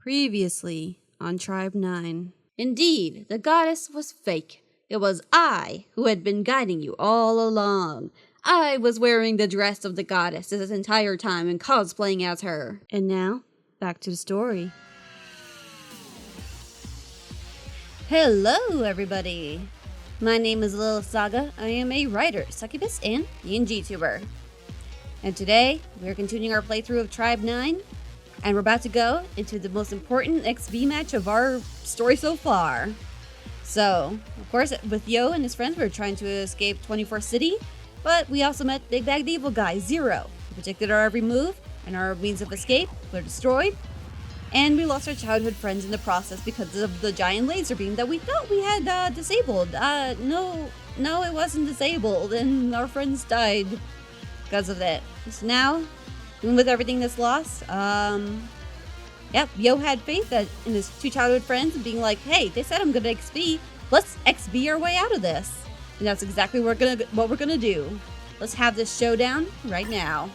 Previously on Tribe 9. Indeed, the goddess was fake. It was I who had been guiding you all along. I was wearing the dress of the goddess this entire time and cosplaying as her. And now, back to the story. Hello, everybody. My name is Lilith Saga. I am a writer, Succubus, and PNGtuber. And today, we're continuing our playthrough of Tribe 9. And we're about to go into the most important XV match of our story so far. So, of course, with Yo and his friends, we were trying to escape 24th City, but we also met Big Bag the Evil Guy, Zero, who predicted our every move, and our means of escape were destroyed. And we lost our childhood friends in the process because of the giant laser beam that we thought we had disabled. No, it wasn't disabled, and our friends died because of it. So now, even with everything that's lost, Yo had faith that in his two childhood friends and being like, hey, they said I'm gonna XP, let's XP our way out of this. And that's exactly what we're gonna do. Let's have this showdown right now.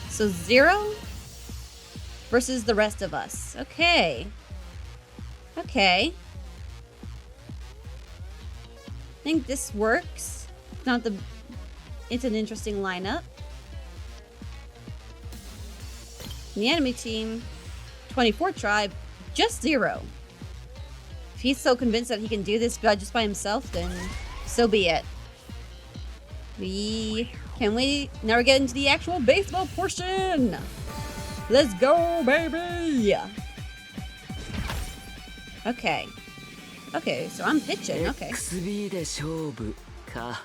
So Zero versus the rest of us. Okay. I think this works. It's an interesting lineup. In the enemy team, 24 Tribe, just Zero. If he's so convinced that he can do this just by himself, then so be it. Now we're getting to the actual baseball portion. Let's go, baby. Okay, so I'm pitching. Okay. XB で勝負か。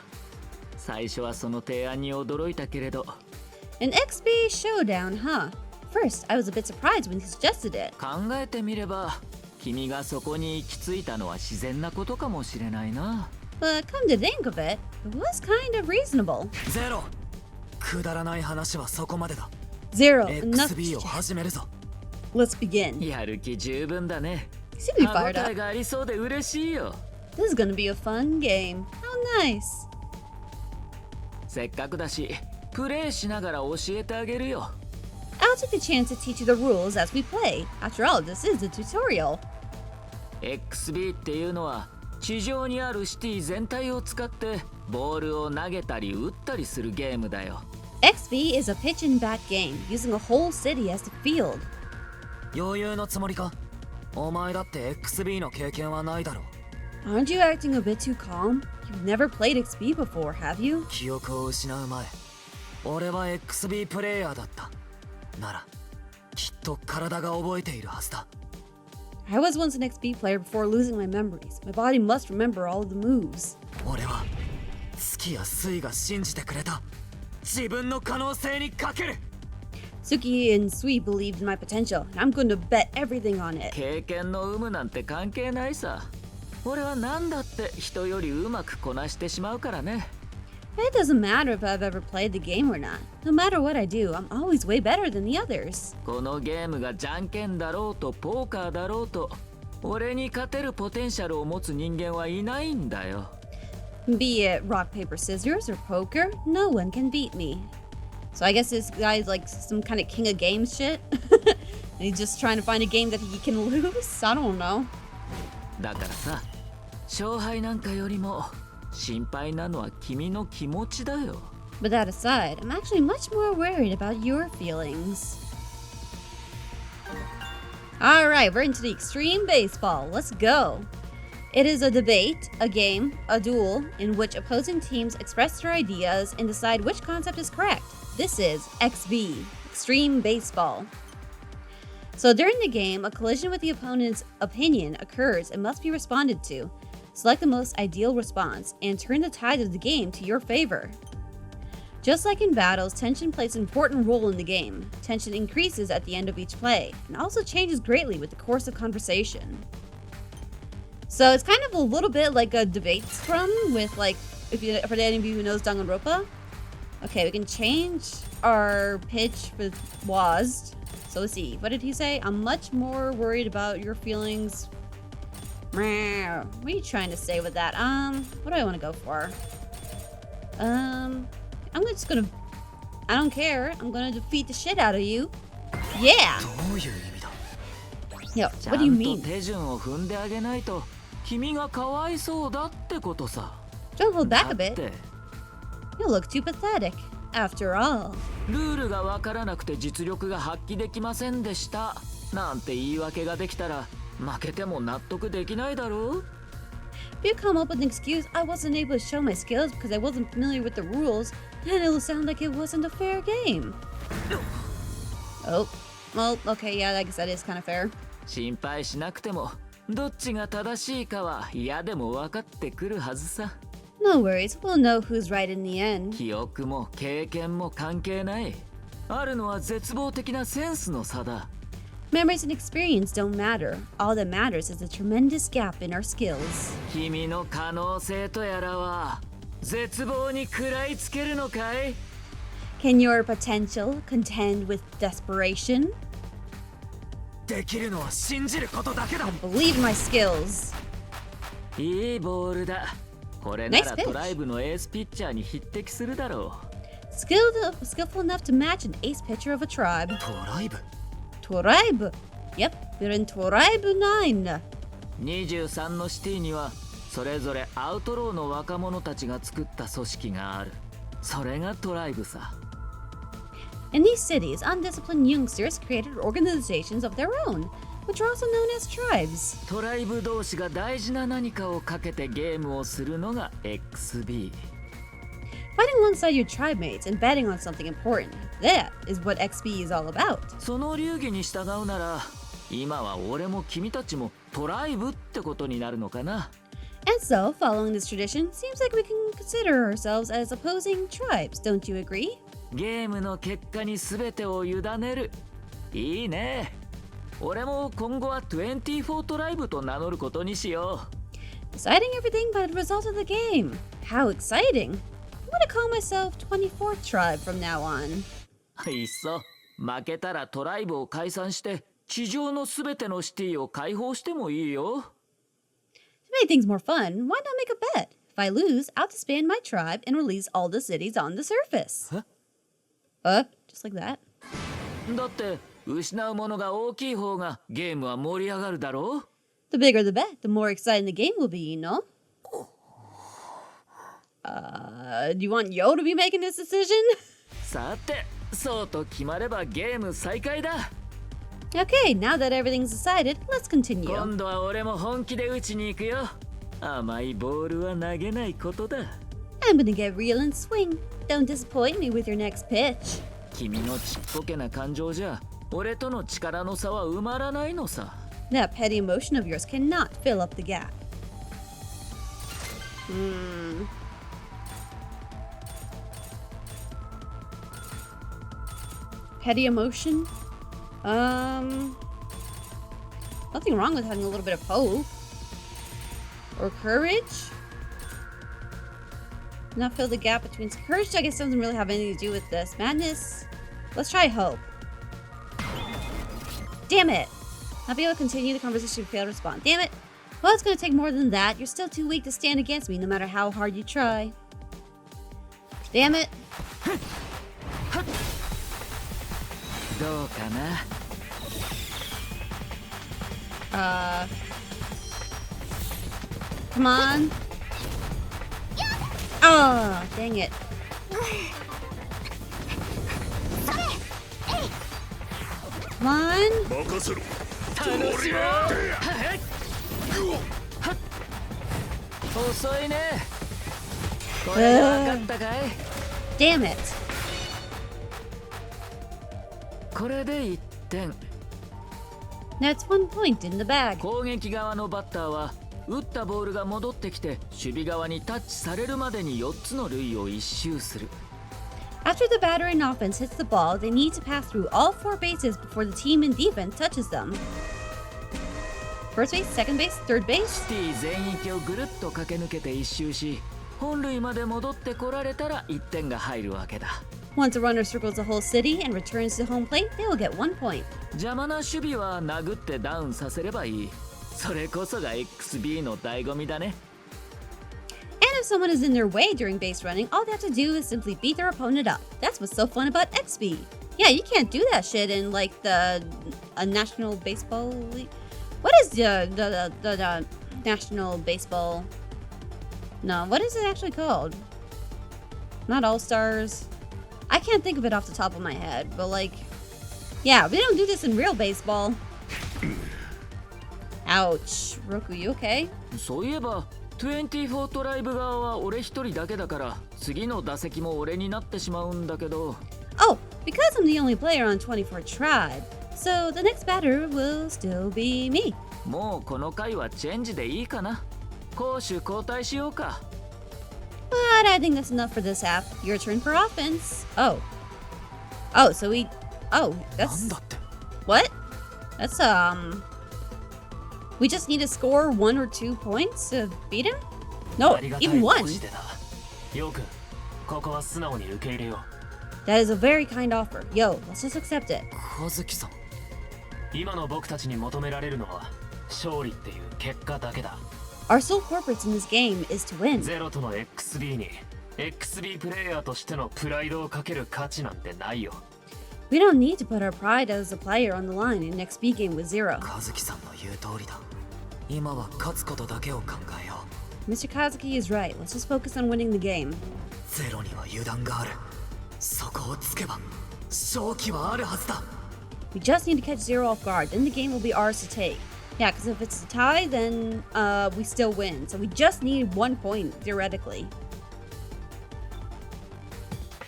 最初はその提案に驚いたけれど。An XB showdown, huh? First, I was a bit surprised when he suggested it. 考えてみれば、君がそこに行き着いたのは自然なことかもしれないな。But come to think of it, it was kind of reasonable. ゼロ。くだらない話はそこまでだ。Zero, XB を始めるぞ。Let's begin. やる気十分だね。He's gonna be fired 歯応 up. えがありそうで嬉しいよ。This is gonna be a fun game. How nice. せっかくだし、プレイしながら教えてあげるよ。I'll take the chance to teach you the rules as we play. After all, this is a tutorial. XB っていうのは地上にあるシティ全体を使ってボールを投げたり打ったりするゲームだよ。XB is a pitch and bat game, using a whole city as the field. 余裕のつもりか？お前だって XB の経験はないだろう。Aren't you acting a bit too calm? You've never played XB before, have you? 記憶を失う前、俺は XB プレイヤーだった。なら、きっと体が覚えているはずだ。I was once an XB player before losing my memories. My body must remember all of the moves. 俺は月や水が信じてくれた。自分の可能性にかける。Suki and Sui believed in my potential, and I'm going to bet everything on it. 経験の有無なんて関係ないさ。俺は何だって人よりうまくこなしてしまうからね。It doesn't matter if I've ever played the game or not. No matter what I do, I'm always way better than the others. このゲームがじゃんけんだろうとポーカーだろうと、俺に勝てるポテンシャルを持つ人間はいないんだよ。Be it rock, paper, scissors, or poker, no one can beat me. So I guess this guy's like some kind of king of games shit. And he's just trying to find a game that he can lose? I don't know. だからさ、勝敗なんかよりも心配なのは君の気持ちだよ。But that aside, I'm actually much more worried about your feelings. Alright, we're into the extreme baseball. Let's go. It is a debate, a game, a duel, in which opposing teams express their ideas and decide which concept is correct. This is XB, Extreme Baseball. So during the game, a collision with the opponent's opinion occurs and must be responded to. Select the most ideal response and turn the tide of the game to your favor. Just like in battles, tension plays an important role in the game. Tension increases at the end of each play and also changes greatly with the course of conversation. So it's kind of a little bit like a debate scrum with like, for any of you who knows Danganronpa. Okay, we can change our pitch with WASD. So let's see, what did he say? I'm much more worried about your feelings. What are you trying to say with that? What do I want to go for? I'm I don't care. I'm gonna defeat the shit out of you. Yeah! どういう意味だ Yo, ちゃ what do you んと mean? 手順を踏んであげないと君がかわいそうだってことさ。 Don't hold だ back っ a bit. て You look too pathetic. After all. ルールがわからなくて実力が発揮できませんでしたなんて言い訳ができたら負けても納得できないだろう。 If you come up with an excuse, I wasn't able to show my skills because I wasn't familiar with the rules, then it'll sound like it wasn't a fair game. Oh, well, okay, yeah, I guess that is kind of fair. 心配しなくてもどっちが正しいかは嫌でも分かってくるはずさ。 No worries, we'll know who's right in the end. 記憶も経験も関係ない。あるのは絶望的なセンスの差だ。 Memories and experience don't matter. All that matters is the tremendous gap in our skills. 君の可能性とやらは絶望に食らいつけるのかい？ Can your potential contend with desperation? できるのは信じることだけだ I believe my skills. いいボールだ。これなら Nice pitch. トライブのエースピッチャーに匹敵するだろ Skillful enough to match an ace pitcher of a tribe. トライブ Tribe. Yep, we're in Tribe 9. う。23のシティにはそれぞれアウトローの若者たちが作った組織がある。それがトライブさ。 In these cities, undisciplined youngsters created organizations of their own, which are also known as tribes. トライブ同士が大事な何かをかけてゲームをするのが XB。 Fighting alongside your tribe mates and betting on something important. That is what XP is all about. その流儀に従うなら今は俺も君たちもトライブってことになるのかな。 And so, following this tradition, seems like we can consider ourselves as opposing tribes, don't you agree? ゲームの結果に全てを委ねる。いいね。俺も今後は24トライブと名乗ることにしよ Deciding everything by the result of the game. How exciting! I'm gonna call myself 24th Tribe from now on. う。いっそ負けたらトライブを解散して地上の全てのシティを解放してもいいよ。 To make things more fun, why not make a bet? If I lose, I'll disband my tribe and release all the cities on the surface. Just like that. だって失うものが大きい方がゲームは盛り上がるだろう。 The bigger the bet, the more exciting the game will be, you know? Do you want Yo to be making this decision? さてそうと決まればゲーム再開だ。 Okay, now that everything's decided, let's continue. 今度は俺も本気で打ちに行くよ。甘いボールは投げないことだ。 I'm gonna get real and swing. Don't disappoint me with your next pitch. 君のちっぽけな感情じゃ俺との力の差は埋まらないのさ。 That petty emotion of yours cannot fill up the gap. Petty emotion? Nothing wrong with having a little bit of hope. Or courage? Not fill the gap between courage, I guess doesn't really have anything to do with this. Madness? Let's try hope. Damn it! Not be able to continue the conversation, fail to respond. Damn it! Well, it's gonna take more than that. You're still too weak to stand against me, no matter how hard you try. Damn it! どうかな。Come on. Oh, dang it. Come on. 任せろ楽しもう。遅いね。これで分かったかい？ Damn it. これで1点。 That's 1 point in the bag. 攻撃側のバッターは打ったボールが戻ってきて守備側にタッチされるまでに4つの塁を一周する。 After the batter in offense hits the ball, they need to pass through all 4 bases before the team in defense touches them. First base, second base, third base. シティ全域をぐるっと駆け抜けて一周し本塁まで戻ってこられたら1点が入るわけだ。 Once a runner circles the whole city and returns to home plate, they will get 1 point. 邪魔な守備は殴ってダウンさせればいい。それこそが XB の醍醐味だね。 And if someone is in their way during base running, all they have to do is simply beat their opponent up. That's what's so fun about XP. Yeah, you can't do that shit in like a National Baseball League. What is the National Baseball? No, what is it actually called? Not All-Stars. I can't think of it off the top of my head, but like, yeah, we don't do this in real baseball. Ouch. Roku, you okay? そういえば24トライブ側は俺一人だけだから次の打席も俺になってしまうんだけど Oh, because I'm the only player on 24 Tribe, so the next batter will still be me. もうこの回はチェンジでいいかな攻守交代しようか But I think that's enough for this half. Your turn for offense. Oh. Oh, so we... Oh, なん that's... だって What? That's, We just need to score 1 or 2 points to beat him? No, ありがたい even 1. 申し出だよくここは素直に受け入れよ That is a very kind offer. Yo, let's just accept it. 和樹さん今の僕たちに求められるのは勝利っていう結果だけだ Our sole purpose in this game is to win. ゼロとの XB に XB プレイヤーとしてのプライドをかける価値なんてないよ We don't need to put our pride as a player on the line in next B game with Zero. 和樹さんの言う通りだ今は勝つことだけを考えよ Mr. Kazuki is right. Let's just focus on winning the game. うゼロには油断があるそこをつけば勝機はあるはずだ We just need to catch Zero off guard, then the game will be ours to take. Yeah, because if it's a tie, then we still win. So we just need 1 point, theoretically.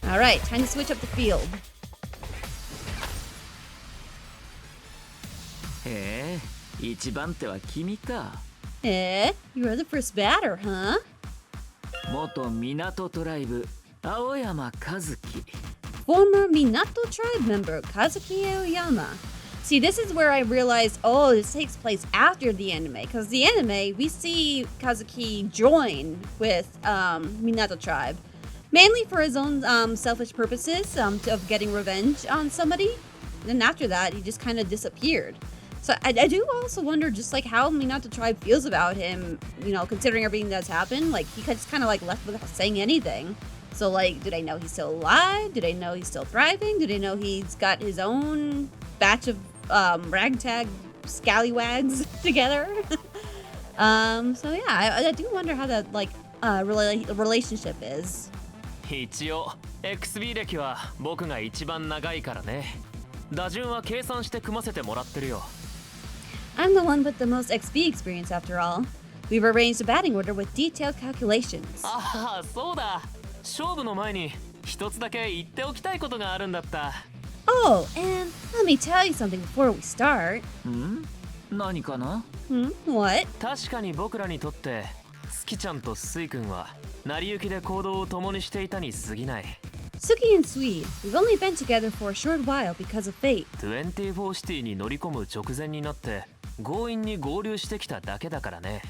Alright, time to switch up the field. へえ一番手は君か Eh? You're the first batter, huh? 元港トライブ青山和樹 Former Minato tribe member Kazuki Aoyama. See, this is where I realized, oh, this takes place after the anime. Because the anime, we see Kazuki join with Minato tribe. Mainly for his own selfish purposes of getting revenge on somebody. Then after that, he just kind of disappeared. So I do also wonder just like how Minato tribe feels about him, you know, considering everything that's happened. Like, he just kind of like left without saying anything. So like, do they know he's still alive? Do they know he's still thriving? Do they know he's got his own batch of ragtag scallywags together? So yeah, I do wonder how that like relationship is. 一応 XB 歴は僕が一番長いからね打順は計算して組ませてもらってるよ I'm the one with the most XP experience after all. We've arranged a batting order with detailed calculations. ああそうだ勝負の前に一つだけ言っておきたいことがあるんだった Oh, and let me tell you something before we start. ん何かな What? 確かに僕らにとってスキちゃんとスイ君は成り行きで行動を共にしていたに過ぎない Suki and Sui, we've only been together for a short while because of fate. 24シティに乗り込む直前になって強引に合流してきただけだからね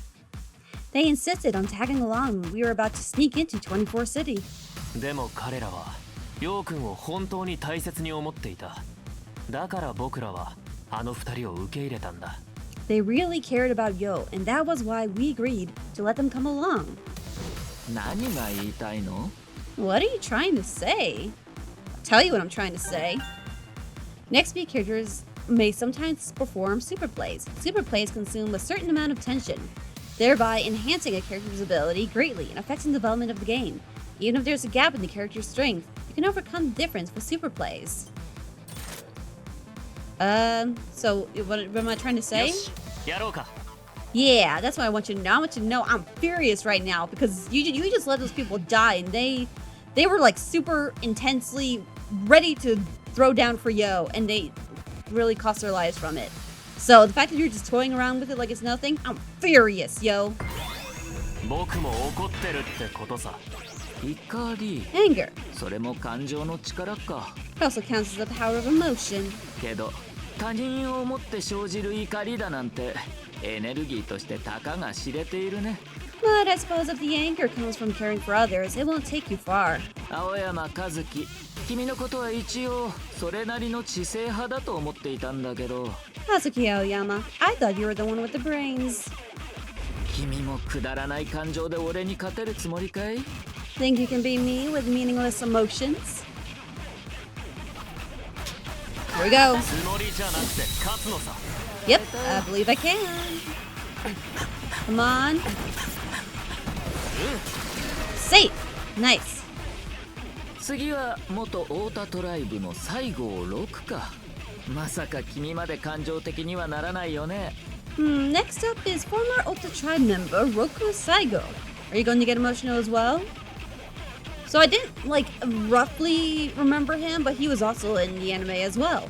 They insisted on tagging along when we were about to sneak into 24 City. でも彼らはヨウ君を本当に大切に思っていただから僕らはあの二人を受け入れたんだ They really cared about Yo, and that was why we agreed to let them come along. 何が言いたいの What are you trying to say? I'll tell you what I'm trying to say. Next B characters may sometimes perform super plays. Super plays consume a certain amount of tension, thereby enhancing a character's ability greatly and affecting the development of the game. Even if there's a gap in the character's strength, you can overcome the difference with super plays. So what am I trying to よ say? しやろうか Yeah, that's what I want you to know. I want you to know I'm furious right now because you just let those people die and they were like super intensely ready to throw down for Yo and they really cost their lives from it. So the fact that you're just toying around with it like it's nothing, I'm furious, Yo. 僕も怒ってるってことさ 怒り Anger. それも感情の力か It also counts as the power of emotion. けど他人を思って生じる怒りだなんてエネルギーとしてたかが知れているね But I suppose if the anger comes from caring for others, it won't take you far. 青山和樹君のことは一応それなりの知性派だと思っていたんだけど Kazuki Aoyama, I thought you were the one with the brains. 君もくだらない感情で俺に勝てるつもりかい？ Think you can beat me with meaningless emotions? Here we go. つもりじゃなくて勝つのさ。 Yep, I believe I can. Come on. Safe. Nice. 次は元太田トライブの西郷6か。まさか君まで感情的にはならないよね。Next up is former Ota Tribe member Roku Saigo. Are you going to get emotional as well? So I didn't roughly remember him, but he was also in the anime as well.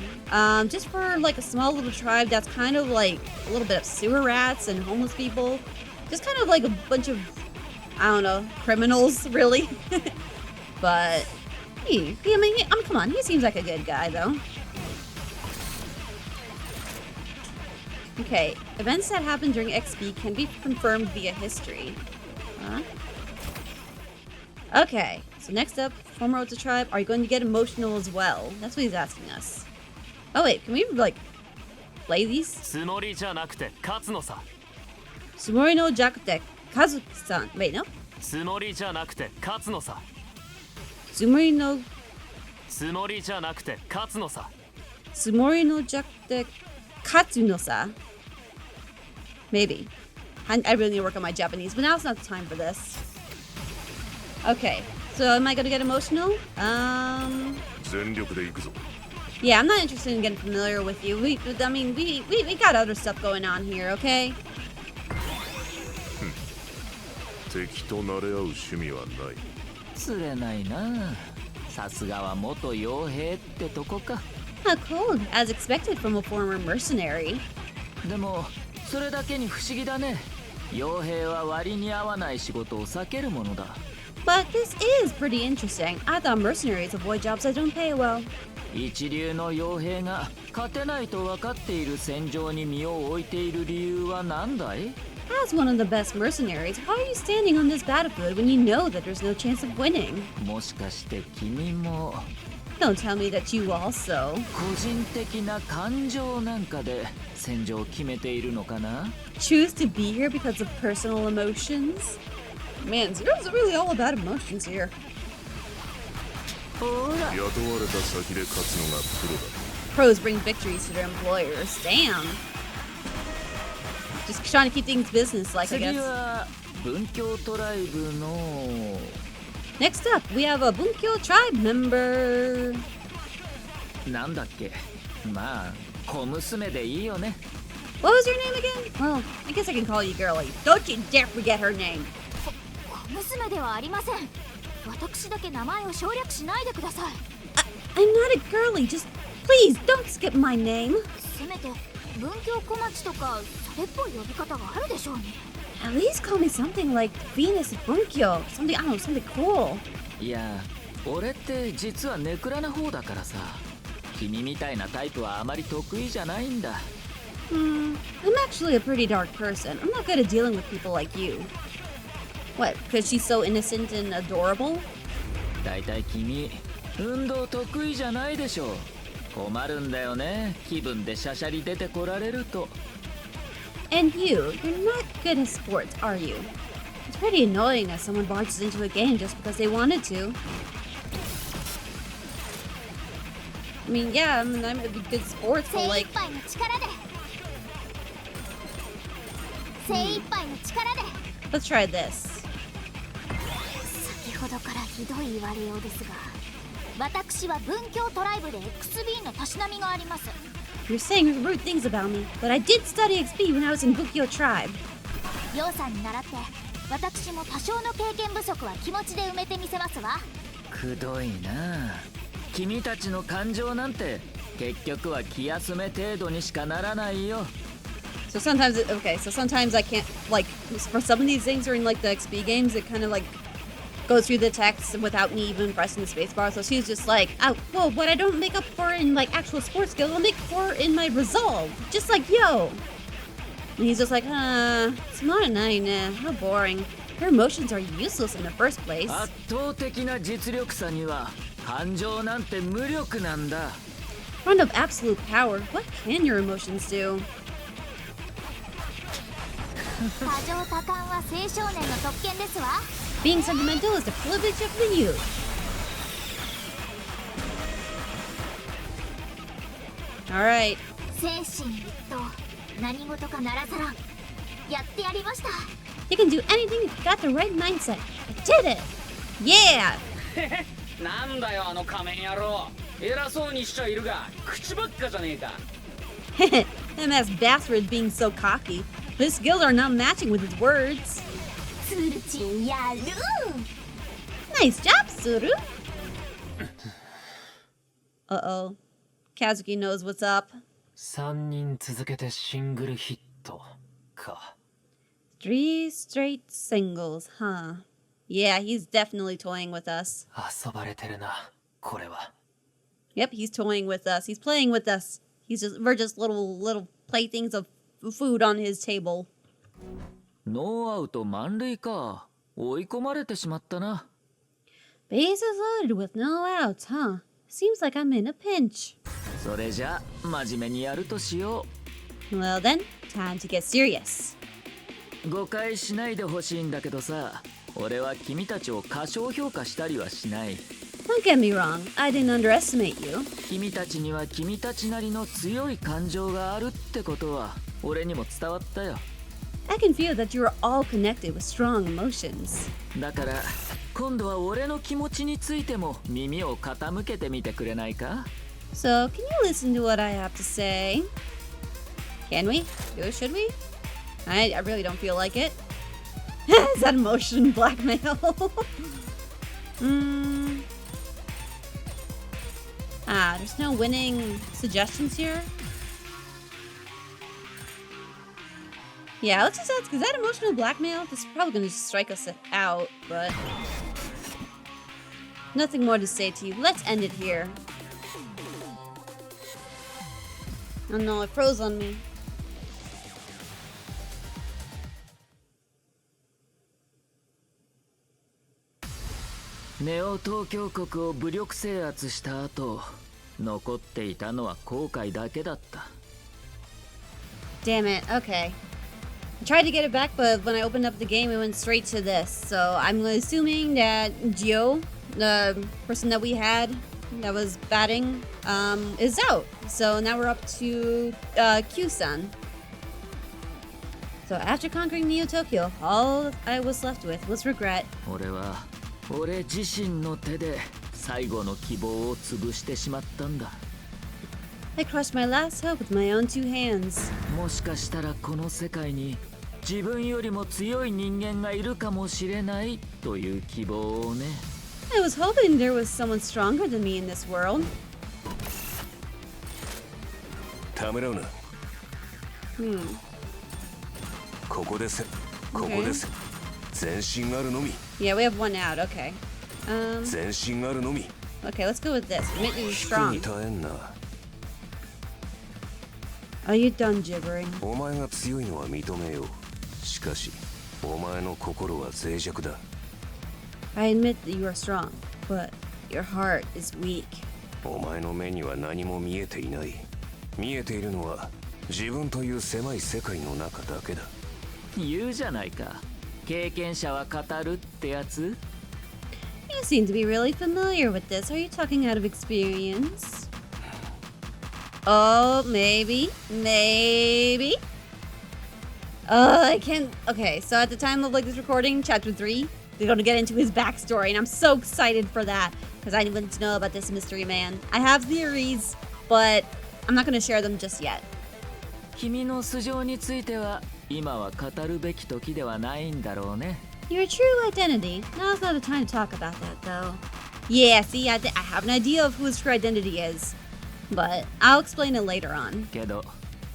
Just for like a small little tribe that's kind of like a little bit of sewer rats and homeless people. Just kind of like a bunch of, I don't know, criminals really. But come on, he seems like a good guy though. Okay, events that happened during XP can be confirmed via history. Huh? Okay, so next up, former Ota tribe, are you going to get emotional as well? That's what he's asking us. Oh wait, can we play these? つもりじゃなくて勝つのさ。 Sumori no Jakute Kazuki-san. Wait, no? つもりじゃなくて勝つのさ。 Sumori no つもりじゃなくて勝つのさ。 Sumori no Jakute Katsuno-sa. Maybe. I really need to work on my Japanese, but now it's not the time for this. Okay, so am I gonna get emotional? Yeah, I'm not interested in getting familiar with you. We got other stuff going on here, okay? 敵と慣れ合う趣味はない。釣れないな。さすがは元傭兵ってとこか。How cold, as expected from a former mercenary. でもそれだけに不思議だね。傭兵は割に合わない仕事を避けるものだ。 But this is pretty interesting. I thought mercenaries avoid jobs that don't pay well. 一流の傭兵が勝てないと分かっている戦場に身を置いている理由は何だい？ As one of the best mercenaries, how are you standing on this battlefield when you know that there's no chance of winning? もしかして君も Don't tell me that you also 個人的な感情なんかで戦場を決めているのかな？ choose to be here because of personal emotions? Man, Zero's really all about emotions here. ほら雇われた先で勝つのがプロだ。 Pros bring victories to their employers. Damn. Just trying to keep things business-like, I 次 guess. は文教トライブの Next up, we have a Bunkyo tribe member. なんだっけ？まあ小娘でいいよね。 What was your name again? Well, I guess I can call you girly. Don't you dare forget her name. 娘ではありません。私だけ名前を省略しないでください。I'm not a girly. Just please don't skip my name. せめて文教小町とかそれっぽい呼び方があるでしょうに。 At least call me something like Venus Bunkyo. Something, I don't know, something cool. いや俺って実はネクラな方だからさ。君みたいなタイプはあまり得意じゃないんだ。I'm actually a pretty dark person. I'm not good at dealing with people like you. What, because she's so innocent and adorable? だいたい君運動得意じゃないでしょ。困るんだよね。気分でシャシャリ出てこられると。 And you're not good at sports, are you? It's pretty annoying that someone barges into a game just because they wanted to. I mean, yeah, I might be good at sports, 精 but 一 like, 杯の力で。精一杯の力で。 let's try this. 先ほどからひどい言われようですが、私は文教トライブで XB のたしなみがあります。 You're saying rude things about me, but I did study XP when I was in Bunkyo tribe. ヨウさんに倣って私も多少の経験不足は気持ちで埋めてみせますわ。くどいな。君たちの感情なんて結局は気休め程度にしかならないよ。 So sometimes, so sometimes I can't, like, for some of these things during, like, the XP games, it kind of, like, goes through the text without me even pressing the spacebar. So she's just like, oh, well, what I don't make up for in, like, actual sports skills, I'll make for in my resolve. Just like, yo. And he's just like, it's not a nine, how boring. Her emotions are useless in the first place. 圧倒的な実力差には感情なんて無力なんだ。 In front of absolute power, what can your emotions do? 多情多感は青少年の特権ですわ。 Being sentimental is the privilege of the youth. Alright. 精神一到、何事かならざらん。やってやりました。 You can do anything if you got the right mindset. I did it! Yeah! なんだよあの仮面野郎。偉そうにしちゃいるが口ばっかじゃねえか。Him as bastard being so cocky. His skills are not matching with his words. ツルチンやる。 Nice job, Suru! Uh-oh. Kazuki knows what's up. 3人続けてシングルヒットか。 3 straight singles, huh? Yeah, he's definitely toying with us. 遊ばれてるな、これは。 Yep, he's toying with us. He's playing with us. We're just little playthings of food on his table. ノーアウト満塁か。追い込まれてしまったな。Bases loaded with no outs, huh? Seems like I'm in a pinch. それじゃあ真面目にやるとしよ Well then, time to get serious. う。誤解しないでほしいんだけどさ、俺は君たちを過小評価したりはしない。 Don't get me wrong, I didn't underestimate you. 君たちには君たちなりの強い感情があるってことは俺にも伝わったよ。 I can feel that you are all connected with strong emotions. だから今度は俺の気持ちについても耳を傾けてみてくれないか？ So, can you listen to what I have to say? Can we? Should we? I really don't feel like it. Is that emotion blackmail? There's no winning suggestions here. Yeah, let's just ask, is that emotional blackmail? This is probably gonna just strike us out, but... Nothing more to say to you. Let's end it here. Oh no, it froze on me.ネオ東京国を武力制圧した後、残っていたのは後悔だけだった。 Damn it, okay. I tried to get it back, but when I opened up the game, it went straight to this. So I'm assuming that Gio, the person that we had that was batting, is out. So now we're up to Q-san. So after conquering Neo Tokyo, all I was left with was regret. 俺自身の手で最後の希望を潰してしまったんだ。 I crushed my last hope with my own two hands. もしかしたらこの世界に自分よりも強い人間がいるかもしれないという希望をね。 I was hoping there was someone stronger than me in this world. ためらうな。ここです。ここです。全身あるのみ。 Yeah, we have one out. Okay. 全身あるのみ。 Okay, let's go with this. Admit that you're 引く strong. に耐えんな。 Are you done gibbering? お前が強いのは認めよう。しかし、お前の心は脆弱だ。 I admit that you are strong, but your heart is weak. お前の目には何も見えていない。見えているのは自分という狭い世界の中だけだ。言うじゃないか。経験者は語るってやつ？ You seem to be really familiar with this. Are you talking out of experience? Oh, maybe. Maybe. I can't. Okay, so at the time of this recording, chapter 3, they're going to get into his backstory, and I'm so excited for that because I need to know about this mystery man. I have theories, but I'm not going to share them just yet. 君の素性については今は語るべき時ではないんだろうね。 Your true identity. Now's not the time to talk about that, though. Yeah, see, I have an idea of who his true identity is, but I'll explain it later on. けど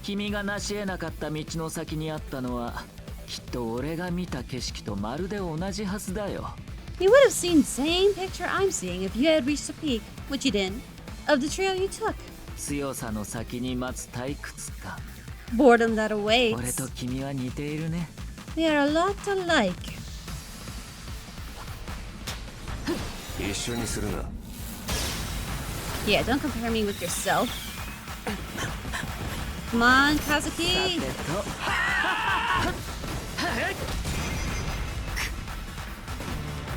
君が成し得なかった道の先にあったのはきっと俺が見た景色とまるで同じはずだよ。 You would have seen the same picture I'm seeing if you had reached the peak, which you didn't, of the trail you took. 強さの先に待つ退屈感。 Boredom that 俺 awaits. と君は似ているね。 We are a lot alike. 一緒にするな。 Yeah, don't compare me with yourself. Come on, Kazuki. さてと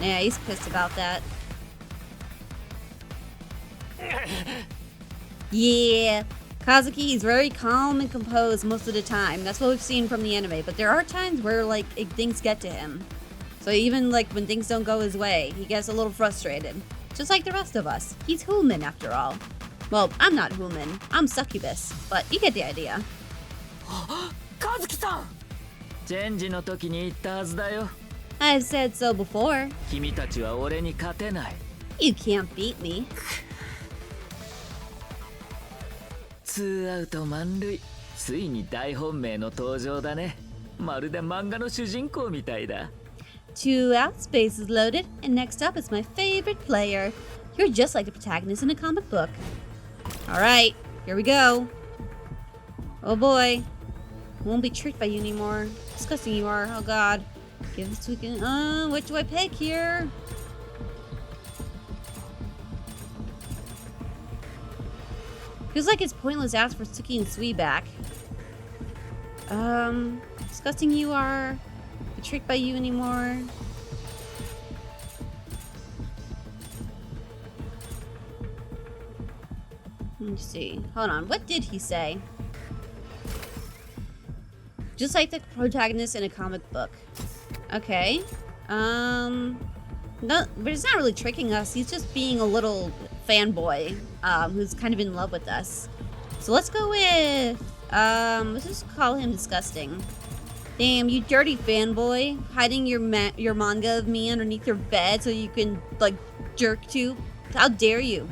Yeah, he's pissed about that. Yeah, Kazuki, he's very calm and composed most of the time. That's what we've seen from the anime. But there are times where, like, things get to him. So even, like, when things don't go his way, he gets a little frustrated. Just like the rest of us. He's human, after all. Well, I'm not human. I'm Succubus. But you get the idea. Kazuki-san! チェンジの時に言ったはずだよ。 I've said so before. 君たちは俺に勝てない。 You can't beat me. ツーアウト満塁。ついに大本命の登場だね。まるで漫画の主人公みたいだ。 2 out, space is loaded, and next up is my favorite player. You're just like the protagonist in a comic book. Alright, here we go. Oh boy. Won't be tricked by you anymore. Disgusting you are. Oh god. Give this weekend. What do I pick here? Feels like it's pointless to ask for Suki and Sui back. Disgusting you are. Be tricked by you anymore. Let me see. Hold on. What did he say? Just like the protagonist in a comic book. Okay. No, but it's not really tricking us. He's just being a little fanboy, who's kind of in love with us. So let's go with, let's just call him disgusting. Damn, you dirty fanboy, hiding your manga of me underneath your bed so you can, like, jerk to. How dare you?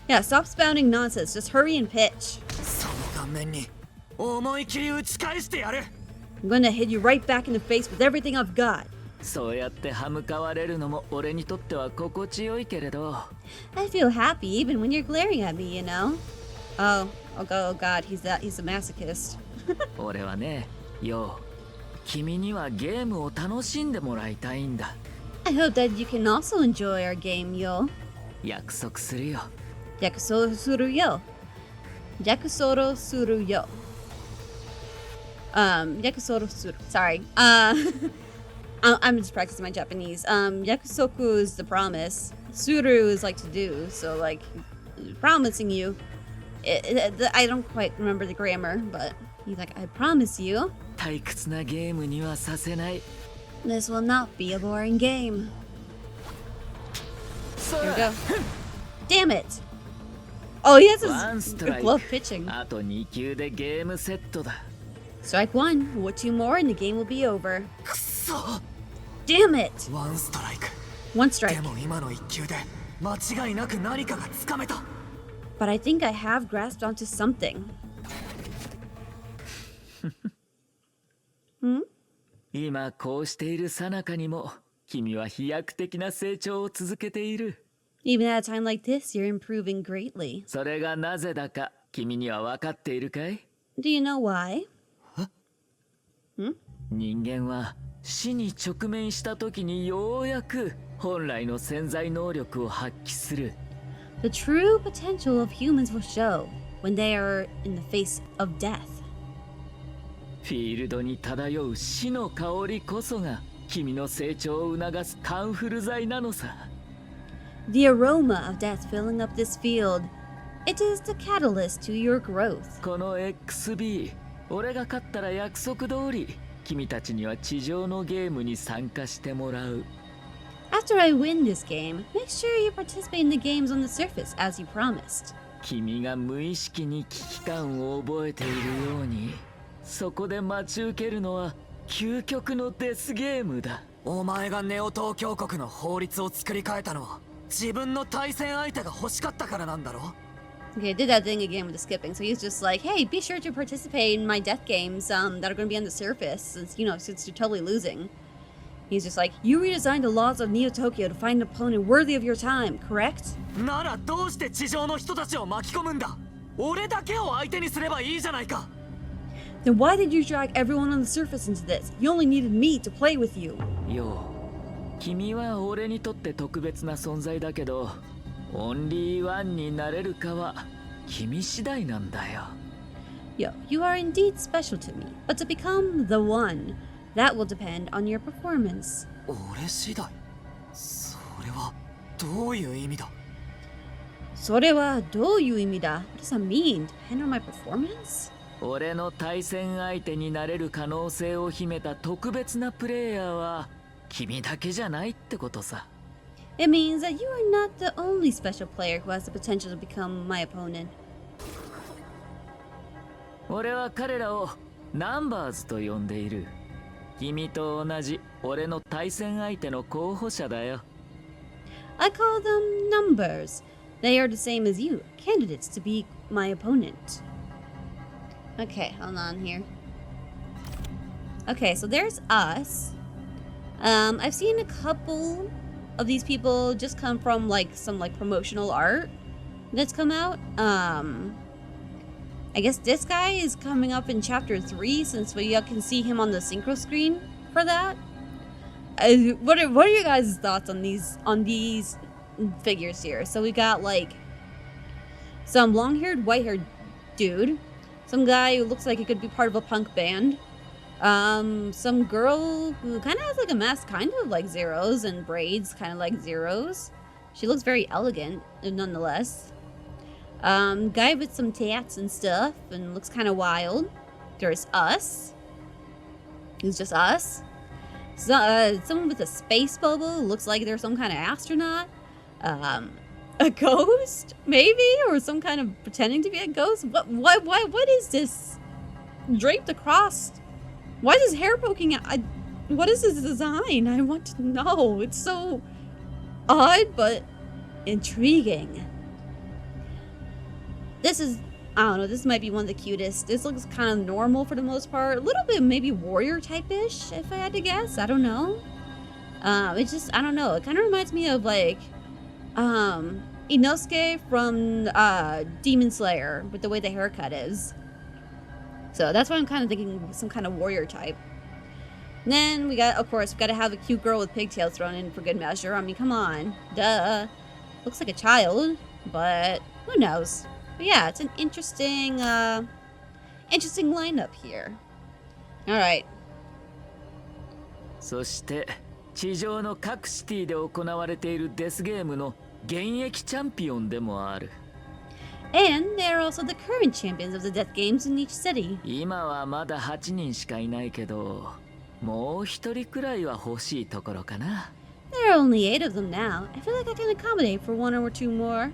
Yeah, stop spouting nonsense. Just hurry and pitch. I'm gonna hit you right back in the face with everything I've got. そうやって歯向かわれるのも俺にとっては心地よいけれど。 I feel happy even when you're glaring at me, you know? Oh god, he's a masochist. 俺はね、よ、君にはゲームを楽しんでもらいたいんだ。 I hope that you can also enjoy our game, yo. 約束するよ。 Yakusoro suru yo. Yakusoro suru yo. Yakusoro suru. Sorry. I'm just practicing my Japanese. Yakusoku is the promise. Suru is like to do. So like, promising you. I don't quite remember the grammar, but he's like, I promise you. 退屈なゲームにはさせない。 This will not be a boring game. Here we go. Damn it! Oh, he has One his strike. glove pitching. あと2球でゲームセットだ。 Strike one. What, 2 more and the game will be over. Damn it! ワンストライク One strike. でも今の1球で間違いなく何かがつかめた But I think I have grasped onto something. 今こうしている最中にも君は飛躍的な成長を続けている。 Even at a time like this, you're improving greatly. それがなぜだか君には分かっているかい？ Do you know why? 人間は死に直面した時にようやく本来の潜在能力を発揮する。 The true potential of humans will show when they are in the face of death. フィールドに漂う死の香りこそが君の成長を促すカンフル剤なのさ。 The aroma of death filling up this field. It is the catalyst to your growth. この XB、俺が勝ったら約束通り君たちには地上のゲームに参加してもらう。 After I win this game, make sure you participate in the games on the surface as you promised. 君が無意識に危機感を覚えているように、そこで待ち受けるのは究極のデスゲームだ。お前がネオ東京国の法律を作り変えたのは自分の対戦相手が欲しかったからなんだろ Okay, I did that thing again with the skipping. So he's just like, hey, be sure to participate in my death games that are going to be on the surface, since you're totally losing. He's just like, you redesigned the laws of Neo Tokyo to find an opponent worthy of your time, correct? ならどうして地上の人たちを巻き込むんだ俺だけを相手にすればいいじゃないか Then why did you drag everyone on the surface into this? You only needed me to play with you. よう、君は俺にとって特別な存在だけど、オンリーワンになれるかは君次第なんだよ。 Yo, you are indeed special to me, but to become the one, That will depend on your performance. 俺次第。それはどういう意味だ。それはどういう意味だ? What does that mean? Depend on my performance? 俺の対戦相手になれる可能性を秘めた特別なプレイヤーは君だけじゃないってことさ。It means that you are not the only special player who has the potential to become my opponent. 俺は彼らをナンバーズと呼んでいる。君と同じ俺の対戦相手の候補者だよ。I call them numbers. They are the same as you, candidates to be my opponent. Okay, hold on here. Okay, so there's us. I've seen a couple of these people just come from like some like promotional art that's come out. I guess this guy is coming up in chapter 3 since we can see him on the synchro screen for that. What are your guys' thoughts on these figures here? So we got like some long-haired, white-haired dude, some guy who looks like he could be part of a punk band, some girl who kind of has like a mask kind of like Zero's and braids kind of like Zero's. She looks very elegant nonetheless. Guy with some tats and stuff and looks kind of wild. There's us. It's just us. So, someone with a space bubble, looks like they're some kind of astronaut. A ghost, maybe, or some kind of pretending to be a ghost. What is this draped across? Why is his hair poking out? What is this design? I want to know. It's so odd, but intriguing. This is, I don't know, this might be one of the cutest. This looks kind of normal for the most part. A little bit maybe warrior type-ish, if I had to guess. I don't know. It's just, I don't know. It kind of reminds me of like, Inosuke from Demon Slayer with the way the haircut is. So that's why I'm kind of thinking some kind of warrior type. And then we got, of course, we got to have a cute girl with pigtails thrown in for good measure. I mean, come on. Duh. Looks like a child, but who knows? But yeah, it's an interesting, interesting lineup here. Alright. そして地上の各シティで行われているデスゲームの現役チャンピオンでもある。And they are also the current champions of the death games in each city. 今はまだ8人しかいないけど、もう一人くらいは欲しいところかな。There are only 8 of them now. I feel like I can accommodate for 1 or 2 more.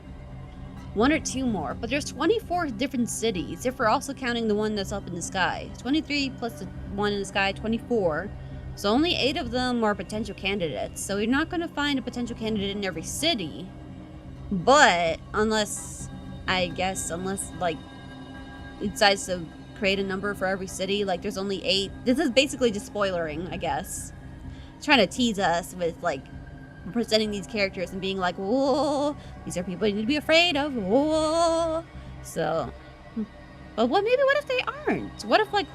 1 or 2 more, but there's 24 different cities if we're also counting the one that's up in the sky. 23 plus the one in the sky, 24. So only 8 of them are potential candidates. So you're not going to find a potential candidate in every city. But unless like it decides to create a number for every city, like there's only 8. This is basically just spoilering, I guess. Trying to tease us with like presenting these characters and being like, whoa, these are people you need to be afraid of, whoa. So, but what if they aren't? What if, like,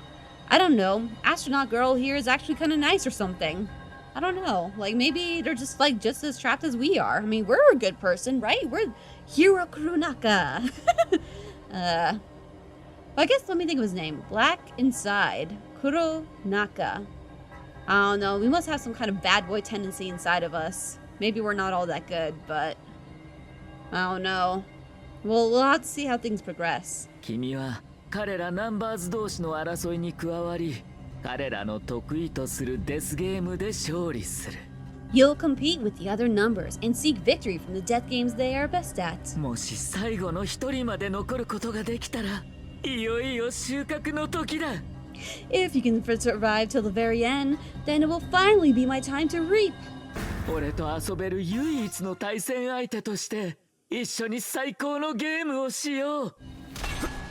I don't know, astronaut girl here is actually kind of nice or something? I don't know. Like, maybe they're just, like, just as trapped as we are. I mean, we're a good person, right? We're Hiro Kurunaka. But I guess, let me think of his name. Black Inside. Kuronaka. I don't know. We must have some kind of bad boy tendency inside of us. Maybe we're not all that good, but I don't know. We'll have to see how things progress. 君は彼らナンバーズ同士の争いに加わり、彼らの得意とするデスゲームで勝利する。You'll compete with the other numbers and seek victory from the death games they are best at. もし最後の一人まで残ることができたら、いよいよ収穫の時だ。If you can survive till the very end, then it will finally be my time to reap. 俺と遊べる唯一の対戦相手として一緒に最高のゲームをしよう。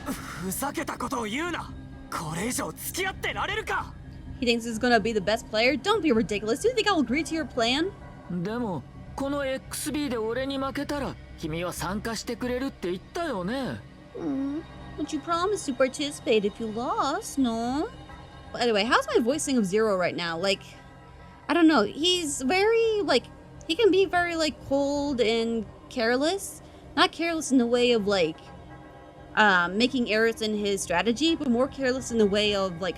ふざけたことを言うな。これ以上付き合ってられるか。He thinks he's gonna be the best player? Don't be ridiculous. Do you think I'll agree to your plan? でもこの XB で俺に負けたら君は参加してくれるって言ったよね。But you promised to participate if you lost, no? Well, anyway, how's my voicing of Zero right now? Like, I don't know. He's very, like, he can be very, like, cold and careless. Not careless in the way of, like, making errors in his strategy, but more careless in the way of, like,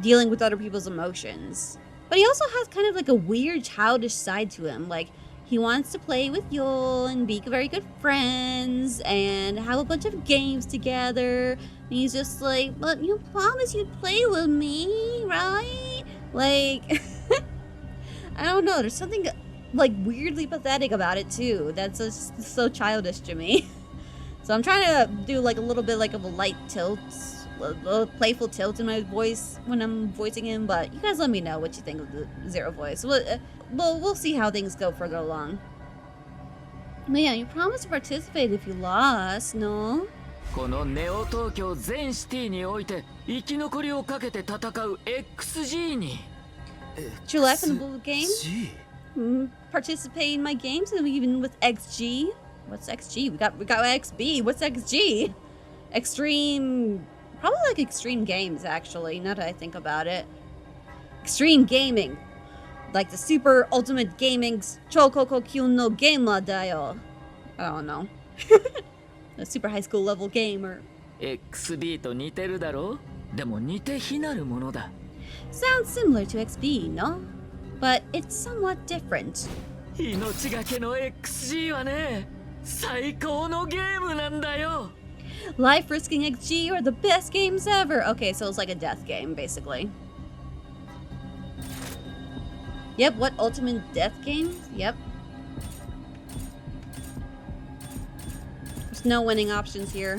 dealing with other people's emotions. But he also has kind of like a weird childish side to him. Like, he wants to play with Yul and be very good friends and have a bunch of games together. And he's just like, but you promised you'd play with me, right? Like, I don't know. There's something like weirdly pathetic about it too. That's just so childish to me. So I'm trying to do like a little bit like of a light tilt, a playful tilt in my voice when I'm voicing him. But you guys let me know what you think of the Zero voice. We'll see how things go further along. But yeah, you promised to participate if you lost, no? このネオ東京全シティにおいて生き残りをかけて戦う XG に Did you laugh in the game? Participate in my games and even with XG? What's XG? We got XB. What's XG? Extreme, probably like extreme games actually, now that I think about it. Extreme gaming. Like the super ultimate gaming Chokokokyu no gamer dayo. I don't know. A super high school level gamer. XB と似てるだろうでも似て非なるものだ Sounds similar to XB, no? But it's somewhat different. 命がけの XG はね最高のゲームなんだよ Life risking XG are the best games ever. Okay, so it's like a death game, basically. Yep, what ultimate death game? Yep. There's no winning options here.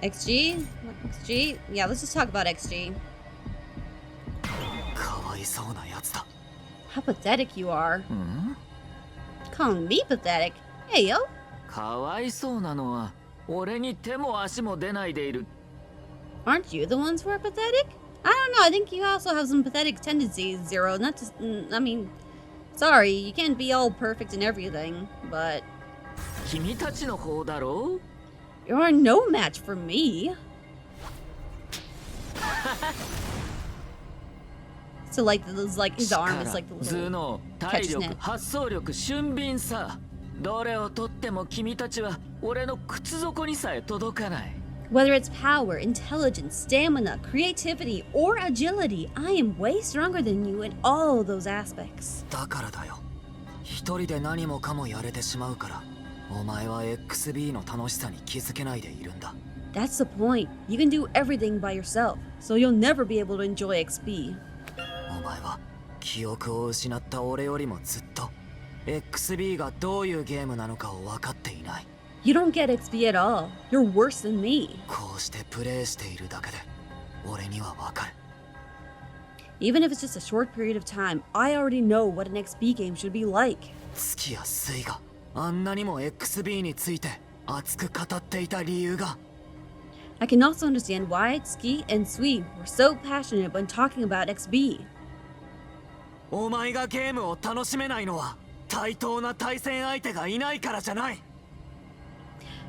XG? XG? Yeah, let's just talk about XG. かわいそうなやつだ How pathetic you are. Calling me pathetic? Hey, yo. かわいそうなのは俺に手も足も出ないでいる Aren't you the ones who are pathetic? I don't know. I think you also have some pathetic tendencies, Zero. Not to... I mean... Sorry, you can't be all perfect in everything, but... 君たちの方だろ You are no match for me. So like, his arm is like the 頭 little... 脳 catch 体 his 力 net. 発想力俊敏さどれをとっても君たちは俺の靴底にさえ届かない Whether it's power, intelligence, stamina, creativity, or agility, I am way stronger than you in all those aspects. だからだよ一人で何もかもやれてしまうからお前は XB の楽しさに気づけないでいるんだ That's the point. You can do everything by yourself, so you'll never be able to enjoy XP. お前は記憶を失った俺よりもずっと XB がどういうゲームなのかを分かっていない You don't get XP at all. You're worse than me. こうしてプレイしているだけで俺には分かる Even if it's just a short period of time, I already know what an XP game should be like. 月や水があんなにも XB について熱く語っていた理由が I can also understand why Tsuki and Sui were so passionate when talking about XB. お前がゲームを楽しめないのは対等な対戦相手がいないからじゃない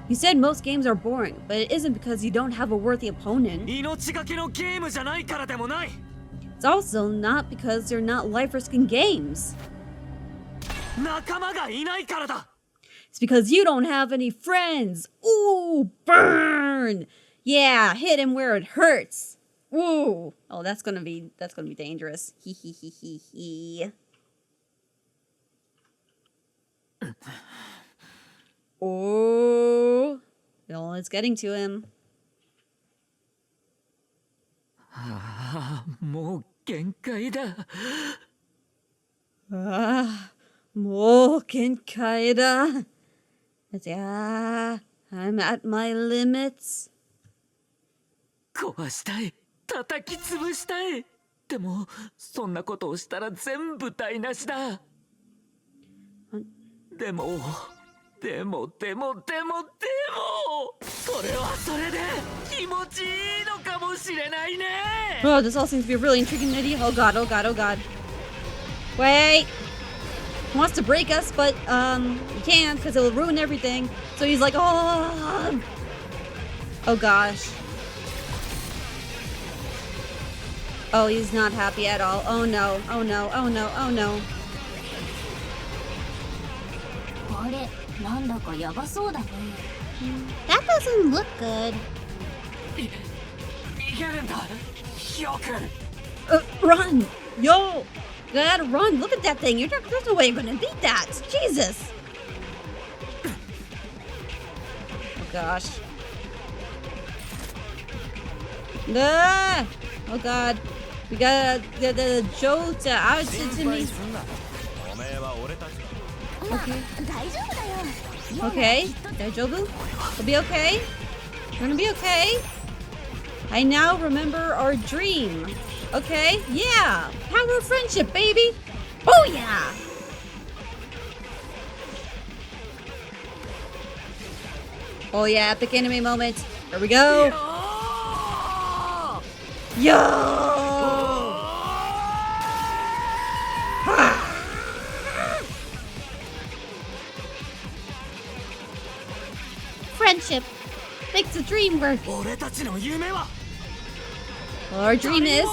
You said most games are boring, but it isn't because you don't have a worthy opponent. 命がけのゲームじゃないからでもない It's also not because they're not life-risking games. 仲間がいないからだ It's because you don't have any friends. Ooh, burn! Yeah, hit him where it hurts. Ooh. Oh, that's gonna be dangerous. Hee hee hee hee hee. Oh, well, it's getting to him. ああもう限界だ Ah, もう限界だ. Yeah, I'm at my limits. 壊したい叩き潰したいでもそんなことをしたら全部台無しだでもそれはそれで気持ちいいのかもしれないね Oh, this all seems to be a really intriguing idea. Oh god, oh god, oh god. Wait! He wants to break us, but he can't because it will ruin everything. So he's like, oh! Oh gosh. Oh, he's not happy at all. Oh no, oh no, oh no, oh no. あれ、なんだかやばそうだね。 That doesn't look good. Run! Yo! You gotta run! Look at that thing! There's no way you're gonna beat that! Jesus! Oh gosh. Ah! Oh god. We gotta get the Joe to out to me. Okay. 大丈夫だよ。 Okay. Daijoubu? We'll be okay. We're gonna be okay. I now remember our dream. Okay, yeah. Power of friendship, baby. Oh yeah. Oh yeah, epic anime moment. Here we go. Yo! Friendship makes the dream work. Our dream is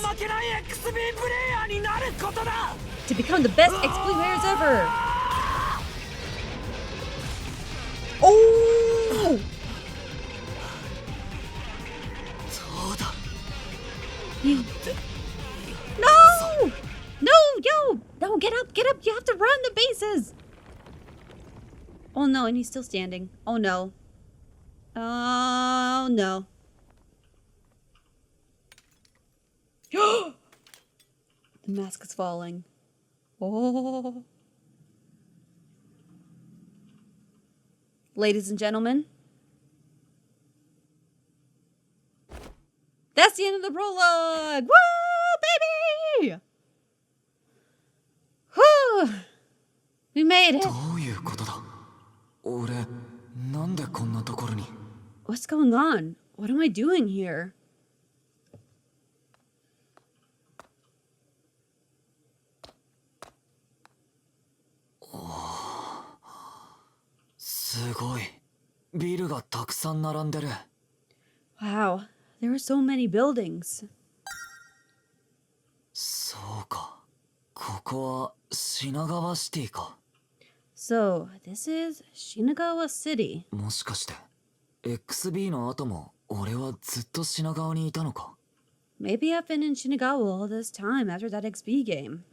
to become the best XP players ever. Oh! No! No, yo! No, get up, get up. You have to run the bases. Oh no, and he's still standing. Oh no. Oh no. The mask is falling. Oh. Ladies and gentlemen, that's the end of the prologue. Woo, baby! Whew. We made it. どういうことだ俺なんでこんなところに What's going on? What am I doing here? Oh, すごいビルがたくさん並んでる Wow, there are so many buildings. そうかここは品川シティか So, this is Shinagawa City. もしかして XB の後も俺はずっと品川にいたのか Maybe I've been in Shinagawa all this time after that XB game.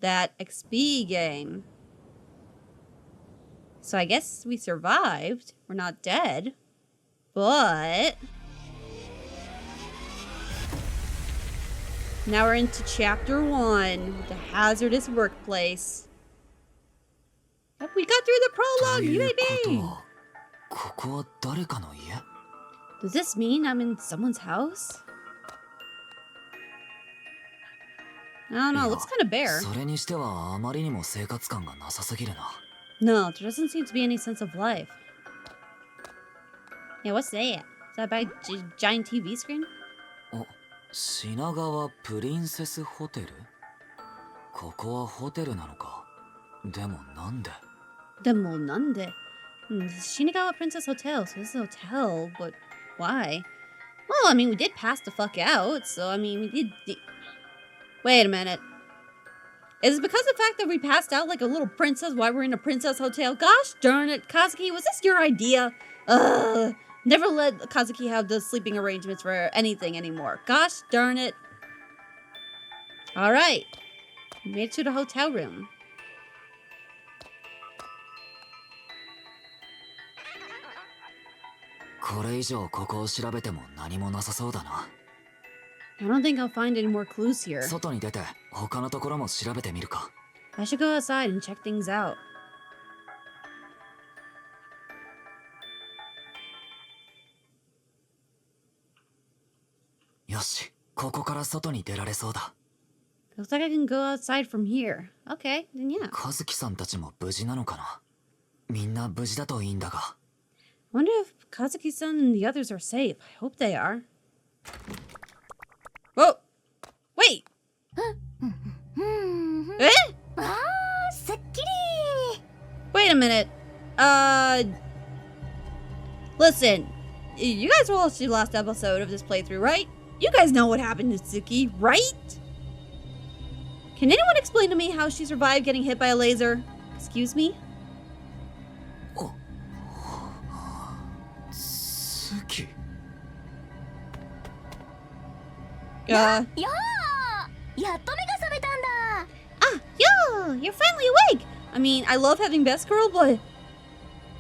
That XB game. So I guess we survived. We're not dead. But... now we're into Chapter 1, the hazardous workplace. Oh, we got through the と prologue, いうこと baby! はここは誰かの家 Does this mean I'm in someone's house? I don't know, it looks kind of bare. それにしてはあまりにも生活感がなさすぎるな No, there doesn't seem to be any sense of life. Yeah, what's that? Is that by giant TV screen? お品川プリンセスホテルここはホテルなのかでもなんで Demo nande. Shinagawa Princess Hotel, so this is a hotel, but why? Well, I mean, we did pass the fuck out, so I mean, we did... Wait a minute. Is it because of the fact that we passed out like a little princess while we're in a princess hotel? Gosh darn it, Kazuki, was this your idea? Ugh. Never let Kazuki have the sleeping arrangements for anything anymore. Gosh darn it. Alright. We made it to the hotel room. I don't think I'll find any more clues here. 外に出て他のところも調べてみるか I should go outside and check things out. よしここから外に出られそうだ Looks like I can go outside from here. Okay, then yeah. 和樹さんたちも無事なのかなみんな無事だといいんだが I wonder if Kazuki-san and the others are safe. I hope they are. Whoa! Wait! Eh? あー、すっきり Wait a minute. Listen. You guys watched the last episode of this playthrough, right? You guys know what happened to Tsuki, right? Can anyone explain to me how she survived getting hit by a laser? Excuse me? 月 Yeah. やー、やっと目が覚めたんだ。 Ah, yo, you're finally awake. I mean, I love having best girl, but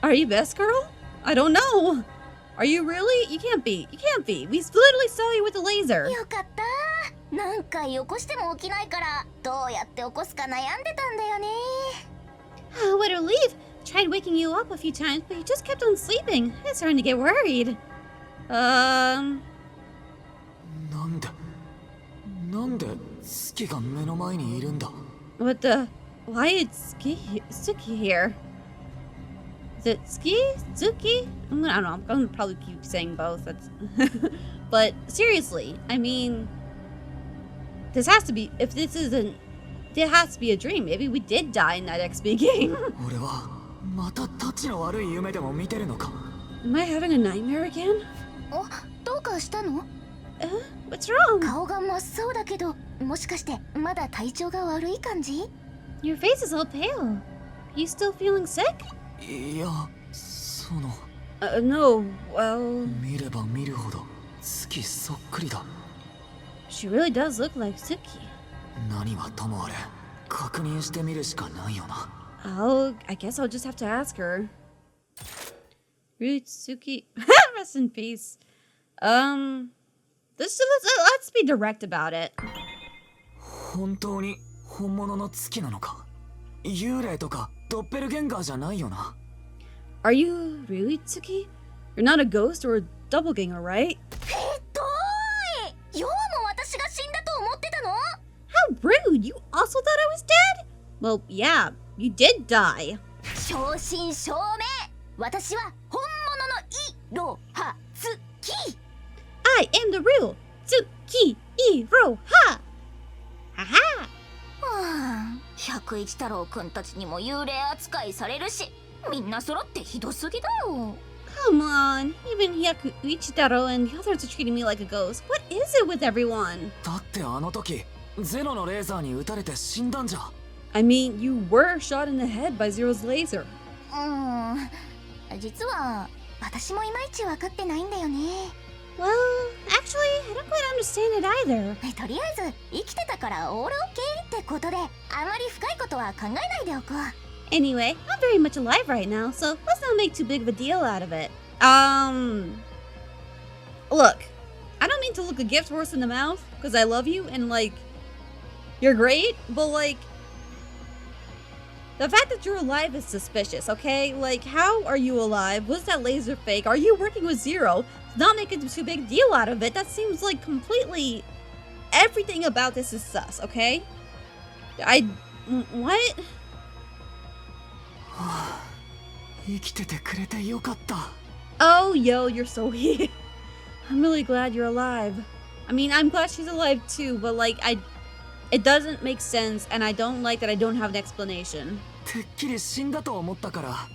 are you best girl? I don't know. Are you really? You can't be. You can't be. We literally saw you with the laser. よかった。何回起こしても起きないからどうやって起こすか悩んでたんだよね。 Oh, what a relief. Tried waking you up a few times, but you just kept on sleeping. I'm starting to get worried. なんで月が目の前にいるんだ What the? Why is Suki here? Is it Suki? I don't know. I'm gonna probably keep saying both. That's but seriously, I mean, this has to be. If this isn't, it has to be a dream. Maybe we did die in that XP game. 俺はまたタチの悪い夢でも見てるのか Am I having a nightmare again? お、どうかしたの？ What's wrong? 顔が真っ青だけど、もしかしてまだ体調が悪い感じ？ Your face is all pale. You still feeling sick? いやその No. Well, 見れば見るほど月そっくりだ she really does look like Suki. 何はともあれ確認してみるしかないよな I guess I'll just have to ask her. Suki. Rest in peace. Let's be direct about it. 本当に本物の月なのか幽霊とかドッペルゲンガーじゃないよな Are you really Tsuki? You're not a ghost or a doppelganger, right? どーい！ようも私が死んだと思ってたの？ How rude! You also thought I was dead? Well, yeah, you did die. 正真正銘！私は本物のイロハツキ！ I am the real Tsuki Iroha! Haha! 101太郎くんたちにも幽霊扱いされるし、みんな揃ってひどすぎだよ。 Come on, even Hyaku Ichitaro and the others are treating me like a ghost. What is it with everyone? だってあの時ゼロのレーザーに撃たれて死んだんじゃ I mean, you were shot in the head by Zero's laser. 実は私もいまいち分かってないんだよね。 Well, actually, I don't quite understand it either. とりあえず生きてたからオールオッケーってことで、あまり深いことは考えないでおこう。 Anyway, I'm very much alive right now, so let's not make too big of a deal out of it. Look, I don't mean to look a gift horse in the mouth, because I love you, and, like, you're great, but, like, the fact that you're alive is suspicious, okay? Like, how are you alive? Was that laser fake? Are you working with Zero? Not making too big deal out of it. That seems like completely... Everything about this is sus, okay? What? 生きててくれてよかった Oh, yo, you're so weird. I'm really glad you're alive. I mean, I'm glad she's alive too, but like, it doesn't make sense, and I don't like that I don't have an explanation. てっきり死んだと思ったから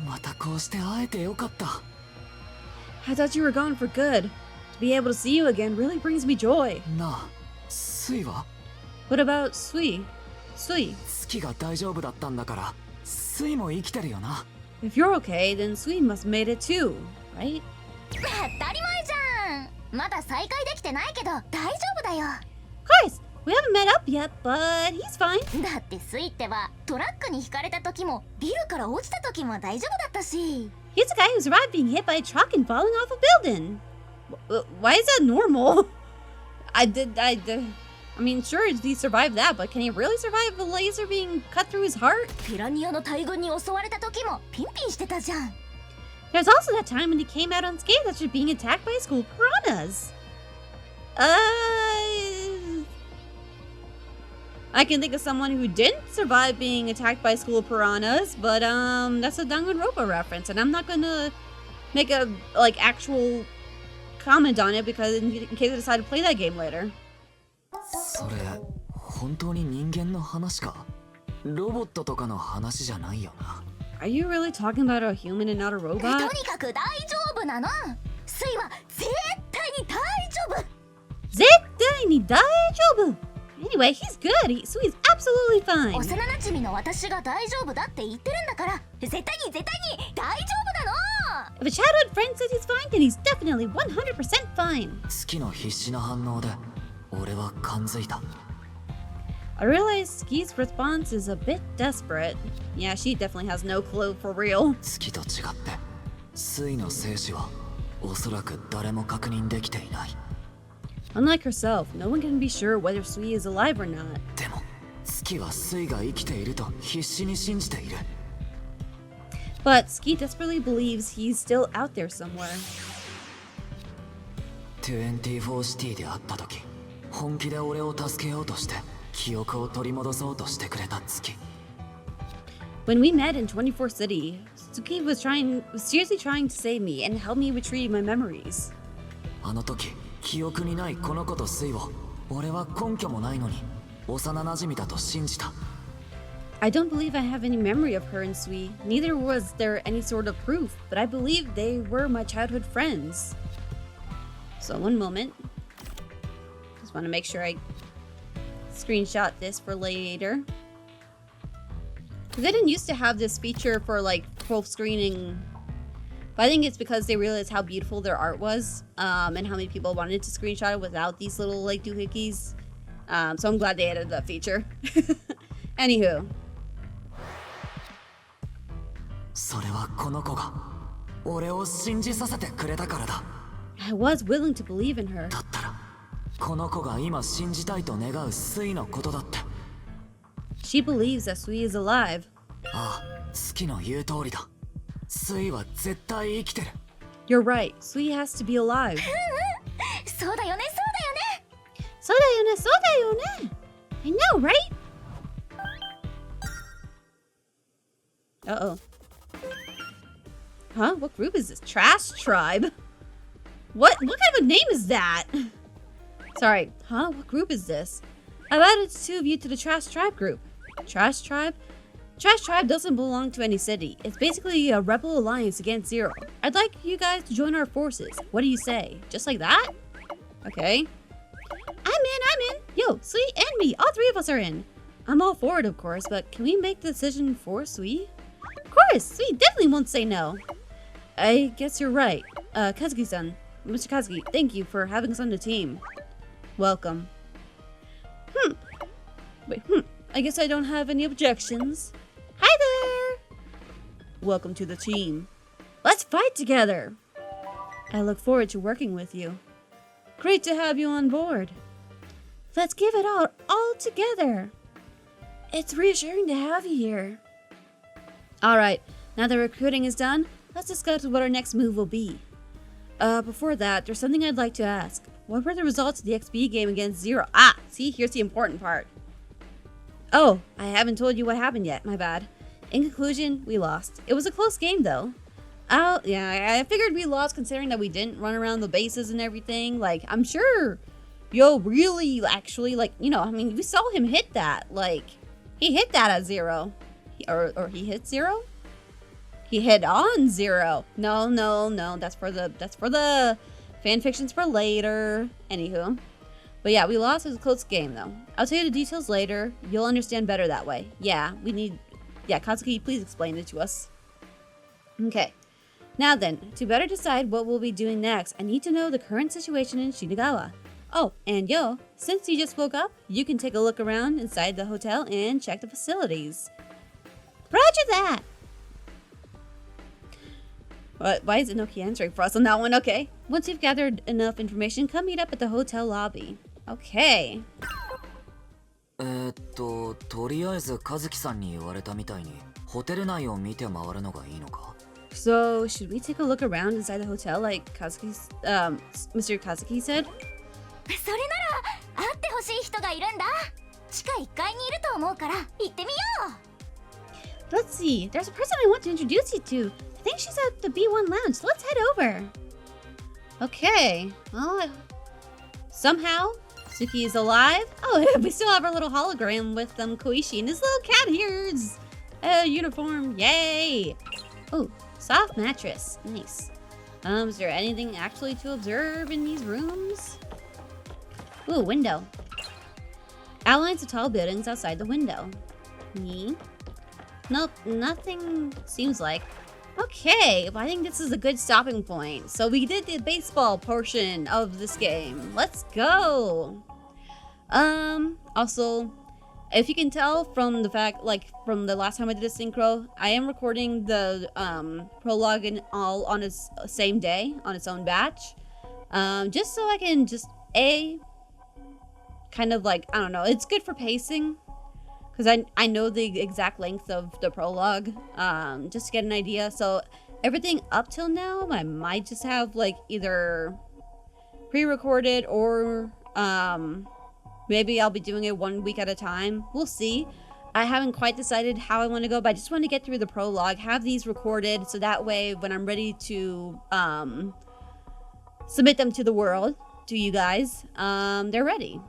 またこうして会えてよかった I thought you were gone for good. To be able to see you again really brings me joy. なあスイは What about Sui? Sui, 月が大丈夫だったんだからスイも生きてるよな if you're okay, then Sui must have made it too, right? 当たり前じゃん。まだ再会できてないけど大丈夫だよ。 Of course, we haven't met up yet, but he's fine. だってスイってばトラックにひかれた時もビルから落ちた時も大丈夫だったし。 He's the guy who survived being hit by a truck and falling off a building. Why is that normal? I mean, sure, he survived that, but can he really survive a laser being cut through his heart? ピラニアの大群に襲われた時もピンピンしてたじゃん。 There's also that time when he came out unscathed after being attacked by a school of piranhas. I can think of someone who didn't survive being attacked by a school of piranhas, but that's a Danganronpa reference, and I'm not gonna make a actual comment on it because in case I decide to play that game later. それ本当に人間の話かロボットとかの話じゃないよな Are you really talking about a human and not a と robot? にかく大丈夫なの。スイは絶対に大丈夫。 Zettai大丈夫. Anyway, he's good. So he's absolutely fine. 幼馴染の私が大丈夫だって言ってるんだから絶対に大丈夫なの。 If a childhood friend says he's fine, then he's definitely 100% fine. 月の必死な反応で俺は感づいた。 I realize Ski's response is a bit desperate. Yeah, she definitely has no clue for real. 月と違って水の生死はおそらく誰も確認できていない。 Unlike herself, no one can be sure whether Sui is alive or not. でも月は水が生きていると必死に信じている。 But Ski desperately believes he's still out there somewhere. 24シティで会った時、本気で俺を助けようとして記憶を取り戻そうとしてくれた月。 When we met in 24 City, Suki was seriously trying to save me and help me retrieve my memories. あの時記憶にないこの子と水を俺は根拠もないのに幼馴染だと信じた。 I don't believe I have any memory of her and Sui. Neither was there any sort of proof, but I believe they were my childhood friends. So one moment. Just want to make sure I screenshot this for later. They didn't used to have this feature for like full screening, but I think it's because they realized how beautiful their art was, and how many people wanted to screenshot it without these little like doohickeys. So I'm glad they added that feature. Anywho. それはこの子が俺を信じさせてくれたからだ。 I was willing to believe in her. だったらこの子が今信じたいと願う水のことだって。 She believes that Sui is alive. ああ、月の言う通りだ。水は絶対生きてる。 You're right. Sui has to be alive. そうだよね、そうだよね、そうだよね。I know, right? Uh-oh. Huh? What group is this? Trash Tribe? What kind of a name is that? Sorry. Huh? What group is this? I've added the two of you to the Trash Tribe group. Trash Tribe? Trash Tribe doesn't belong to any city. It's basically a rebel alliance against Zero. I'd like you guys to join our forces. What do you say? Just like that? Okay. I'm in. Yo, Sui and me. All three of us are in. I'm all for it, of course, but can we make the decision for Sui? Of course! Sui definitely won't say no. I guess you're right. Kazuki-san. Mr. Kazuki, thank you for having us on the team. Welcome. Wait, I guess I don't have any objections. Hi there! Welcome to the team. Let's fight together! I look forward to working with you. Great to have you on board. Let's give it all together. It's reassuring to have you here. Alright, now that recruiting is done, let's discuss what our next move will be. Before that, there's something I'd like to ask. What were the results of the XP game against Zero? Ah, see, here's the important part. Oh, I haven't told you what happened yet, my bad. In conclusion, we lost. It was a close game though. Oh, yeah, I figured we lost considering that we didn't run around the bases and everything. Like, I'm sure Yo really actually, like, you know, I mean, we saw him hit that. Like, he hit that at Zero. Or he hit Zero? He hit on Zero. No, that's for the fan fictions for later. Anywho. But yeah, we lost. It was a close game though. I'll tell you the details later. You'll understand better that way. Yeah, Akatsuki, please explain it to us. Okay. Now then, to better decide what we'll be doing next, I need to know the current situation in Shinagawa. Oh, and yo, since you just woke up, you can take a look around inside the hotel and check the facilities. Roger that! What? Why is Inoki answering for us on that one? Okay. Once you've gathered enough information, come meet up at the hotel lobby. Okay. とりあえず和樹さんに言われたみたいにホテル内を見て回るのがいいのか? So, should we take a look around inside the hotel like Mr. Kazuki said? それなら会ってほしい人がいるんだ。地下1階にいると思うから行ってみよう。 Let's see. There's a person I want to introduce you to. I think she's at the B1 lounge. So let's head over. Okay. Well, somehow Suki is alive. Oh, we still have our little hologram with Koichi and his little cat ears. Uniform. Yay. Oh, soft mattress. Nice. Is there anything actually to observe in these rooms? Ooh, window. Outlines of tall buildings outside the window. Me? Nope, nothing seems like. Okay, well, I think this is a good stopping point. So we did the baseball portion of this game. Let's go. Also, if you can tell from the fact, like, from the last time I did a synchro, I am recording the, prologue and all on its same day, on its own batch. Just so I can just, kind of like, I don't know, it's good for pacing. Because I know the exact length of the prologue, just to get an idea. So, everything up till now, I might just have, like, either pre-recorded or, maybe I'll be doing it 1 week at a time. We'll see. I haven't quite decided how I want to go, but I just want to get through the prologue, have these recorded, so that way when I'm ready to submit them to the world, to you guys, they're ready.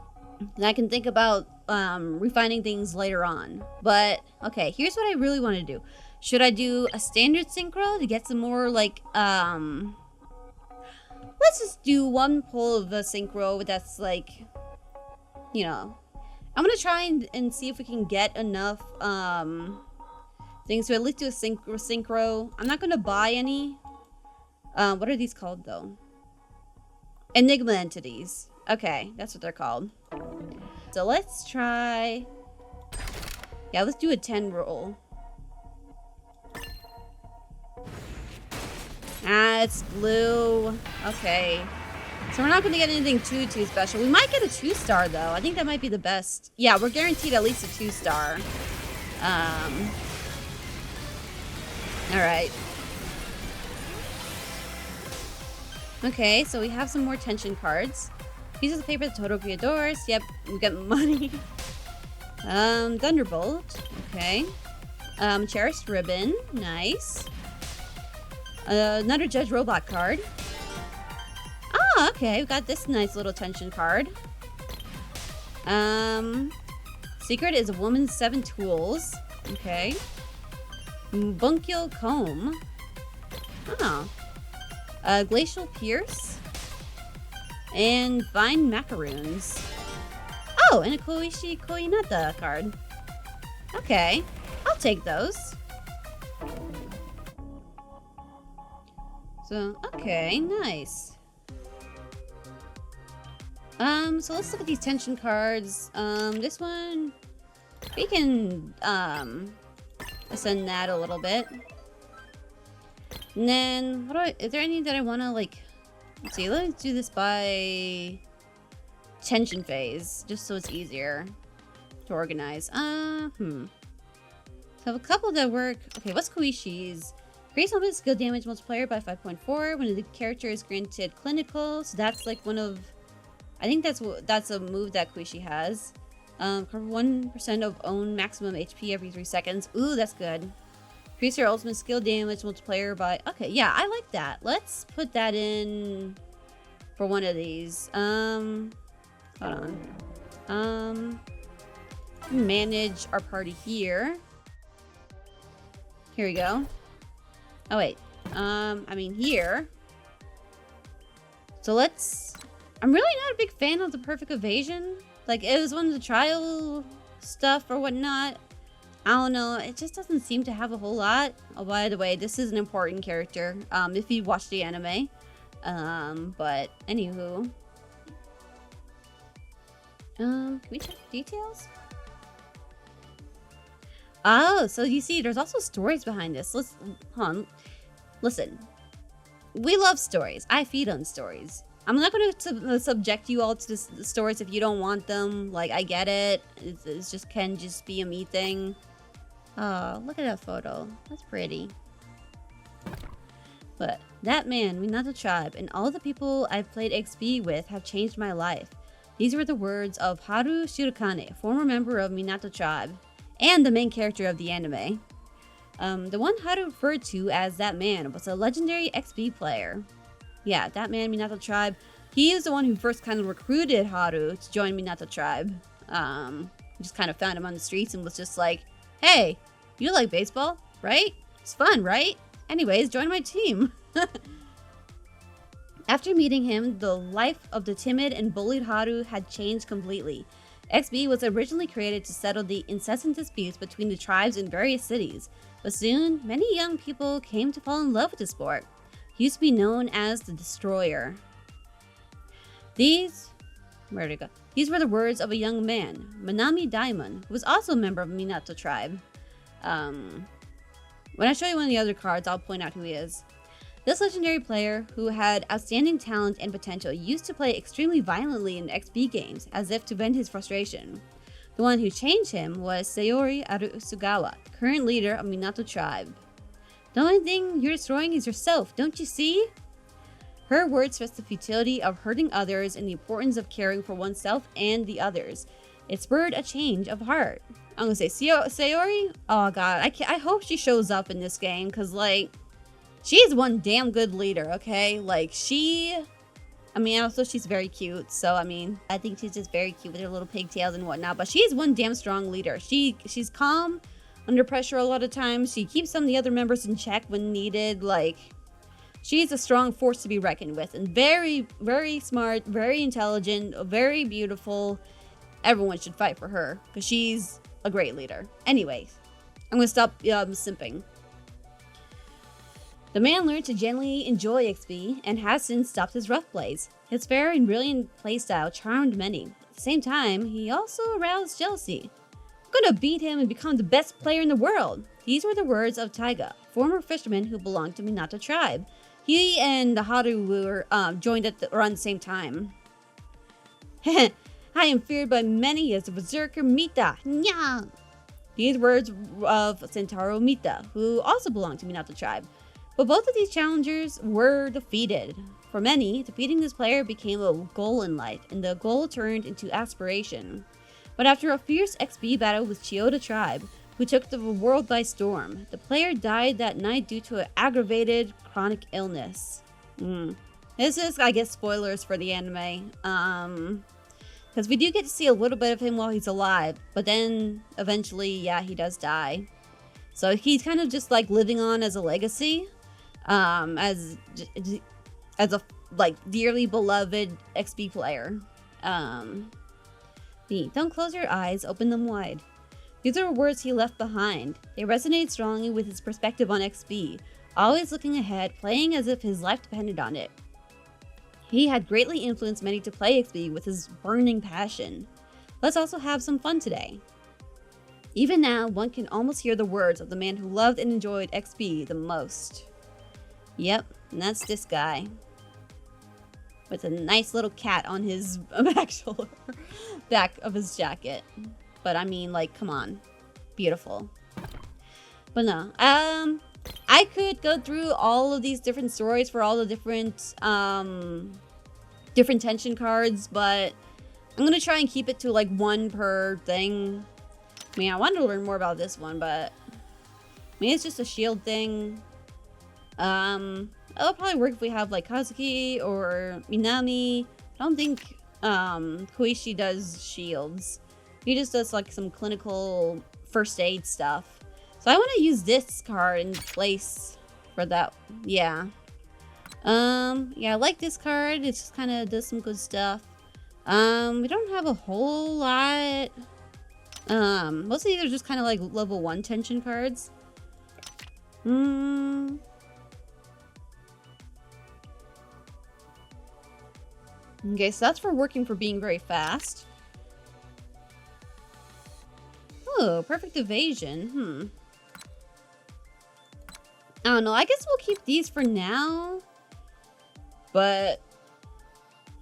And I can think about refining things later on. But, okay, here's what I really want to do. Should I do a standard synchro to get some more, like, let's just do one pull of a synchro that's, like, you know, I'm gonna try and see if we can get enough things to at least do a synchro. I'm not gonna buy any. What are these called though? Enigma entities. Okay, that's what they're called. So let's try. Yeah, let's do a 10 roll. Ah, it's blue. Okay. So we're not going to get anything too special. We might get a 2-star though. I think that might be the best. Yeah, we're guaranteed at least a 2-star. Alright. Okay, so we have some more tension cards. Pieces of paper, the total creadors. Yep, we got money. Thunderbolt. Okay. Cherished ribbon. Nice. Another Judge Robot card. Ah, okay, we got this nice little tension card. Secret is a woman's 7 tools. Okay. Bunkyo comb. Oh. Glacial pierce. And fine macaroons. Oh, and a Koishi Koinata card. Okay, I'll take those. So, okay, nice. So let's look at these tension cards. This one, we can, ascend that a little bit. And then, is there any that I want to, like, let's see, let's do this by tension phase, just so it's easier to organize. So I have a couple that work. Okay, what's Koishi's? Increase helmet skill damage multiplier by 5.4 when the character is granted clinical. So that's like one of, I think that's a move that Koishi has. Cover 1% of own maximum HP every 3 seconds. Ooh, that's good. Increase your ultimate skill damage multiplier by, okay, yeah, I like that. Let's put that in for one of these. Hold on. Manage our party here. Here we go. Oh wait, I mean here. So let's, I'm really not a big fan of the perfect evasion. Like, it was one of the trial stuff or whatnot. I don't know, it just doesn't seem to have a whole lot. Oh, by the way, this is an important character, if you watch the anime. But anywho. Can we check details? Oh, so you see, there's also stories behind this. Let's, hold on. Listen, we love stories. I feed on stories. I'm not going to subject you all to the stories if you don't want them. Like, I get it. It's just can just be a me thing. Oh, look at that photo. That's pretty. But that man, Minato Tribe, and all the people I've played XP with have changed my life. These were the words of Haru Shirokane, former member of Minato Tribe, and the main character of the anime. The one Haru referred to as that man was a legendary XP player. Yeah, that man, Minato Tribe, he is the one who first kind of recruited Haru to join Minato Tribe. Just kind of found him on the streets and was just like, hey, you like baseball, right? It's fun, right? Anyways, join my team. After meeting him, the life of the timid and bullied Haru had changed completely. XB was originally created to settle the incessant disputes between the tribes in various cities, but soon, many young people came to fall in love with the sport. He used to be known as the Destroyer. These Where did it go? These were the words of a young man, Manami Daimon, who was also a member of the Minato tribe. When I show you one of the other cards, I'll point out who he is. This legendary player, who had outstanding talent and potential, used to play extremely violently in XP games, as if to vent his frustration. The one who changed him was Sayori Arisugawa, the current leader of Minato tribe. The only thing you're destroying is yourself, don't you see? Her words stressed the futility of hurting others and the importance of caring for oneself and the others. It spurred a change of heart. I'm gonna say Sayori? Oh god, I hope she shows up in this game, because, like, she's one damn good leader, okay? Like, also she's very cute, so, I mean, I think she's just very cute with her little pigtails and whatnot, but she's one damn strong leader. She's calm under pressure a lot of times. She keeps some of the other members in check when needed. Like, she's a strong force to be reckoned with, and very, very smart, very intelligent, very beautiful. Everyone should fight for her, because she's a great leader. Anyways, I'm gonna stop simping. The man learned to genuinely enjoy XP and has since stopped his rough plays. His fair and brilliant playstyle charmed many. At the same time, he also aroused jealousy. I'm gonna beat him and become the best player in the world. These were the words of Taiga, former fisherman who belonged to Minato tribe. He and the Haru were joined around the same time. I am feared by many as the berserker Mita. Nya! These words of Sentaro Mita, who also belonged to Minato tribe. But both of these challengers were defeated. For many, defeating this player became a goal in life, and the goal turned into aspiration. But after a fierce XP battle with Chiyoda tribe, who took the world by storm, the player died that night due to an aggravated chronic illness. This is, I guess, spoilers for the anime. Because we do get to see a little bit of him while he's alive, but then eventually, yeah, he does die. So he's kind of just like living on as a legacy, as a like dearly beloved XP player. Don't close your eyes, open them wide. These are words he left behind. They resonated strongly with his perspective on XP, always looking ahead, playing as if his life depended on it. He had greatly influenced many to play XP with his burning passion. Let's also have some fun today. Even now, one can almost hear the words of the man who loved and enjoyed XP the most. Yep, and that's this guy. With a nice little cat on his actual back of his jacket. But I mean, like, come on. Beautiful. But no, I could go through all of these different stories for all the different tension cards, but I'm gonna try and keep it to like one per thing. I mean, I wanted to learn more about this one, but I mean, it's just a shield thing. It'll probably work if we have like Akatsuki or Minami. I don't think Koichi does shields. He just does like some clinical first aid stuff. So I want to use this card in place for that. Yeah. Yeah, I like this card. It just kind of does some good stuff. We don't have a whole lot. Most of these are just kind of like level 1 tension cards. Okay, so that's for working for being very fast. Oh, perfect evasion. I don't know. I guess we'll keep these for now. But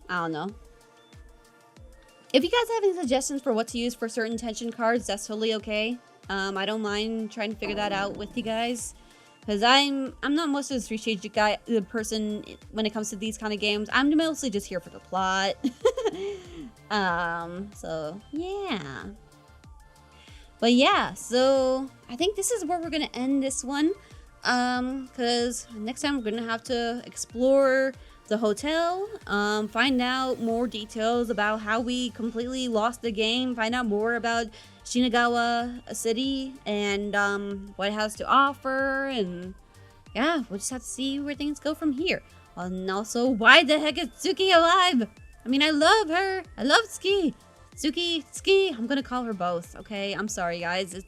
I don't know. If you guys have any suggestions for what to use for certain tension cards, that's totally okay. I don't mind trying to figure that out with you guys. Because I'm not much of a strategic guy, the person when it comes to these kind of games. I'm mostly just here for the plot. So yeah. But yeah, so I think this is where we're gonna end this one. Because next time we're gonna have to explore the hotel, find out more details about how we completely lost the game, find out more about Shinagawa City and what it has to offer, and yeah, we'll just have to see where things go from here. And also, why the heck is Tsuki alive? I mean, I love her. I love Tsuki. Tsuki, I'm gonna call her both, okay? I'm sorry, guys.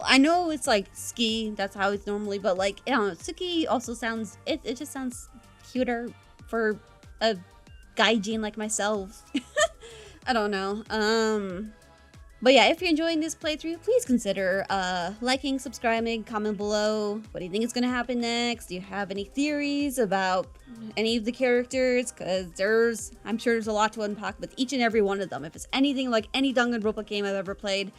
I know it's like Ski, that's how it's normally, but like, I don't know, Tsuki also sounds, it just sounds cuter for a gaijin like myself. I don't know. But yeah, if you're enjoying this playthrough, please consider liking, subscribing, comment below. What do you think is going to happen next? Do you have any theories about any of the characters? Because I'm sure there's a lot to unpack with each and every one of them. If it's anything like any Danganronpa game I've ever played,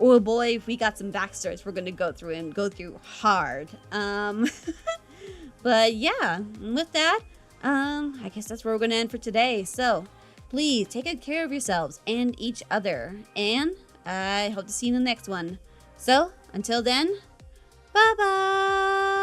oh boy, if we got some backstories we're going to go through and go through hard. But yeah, with that, I guess that's where we're going to end for today. So please take good care of yourselves and each other. And I hope to see you in the next one. So until then, bye-bye.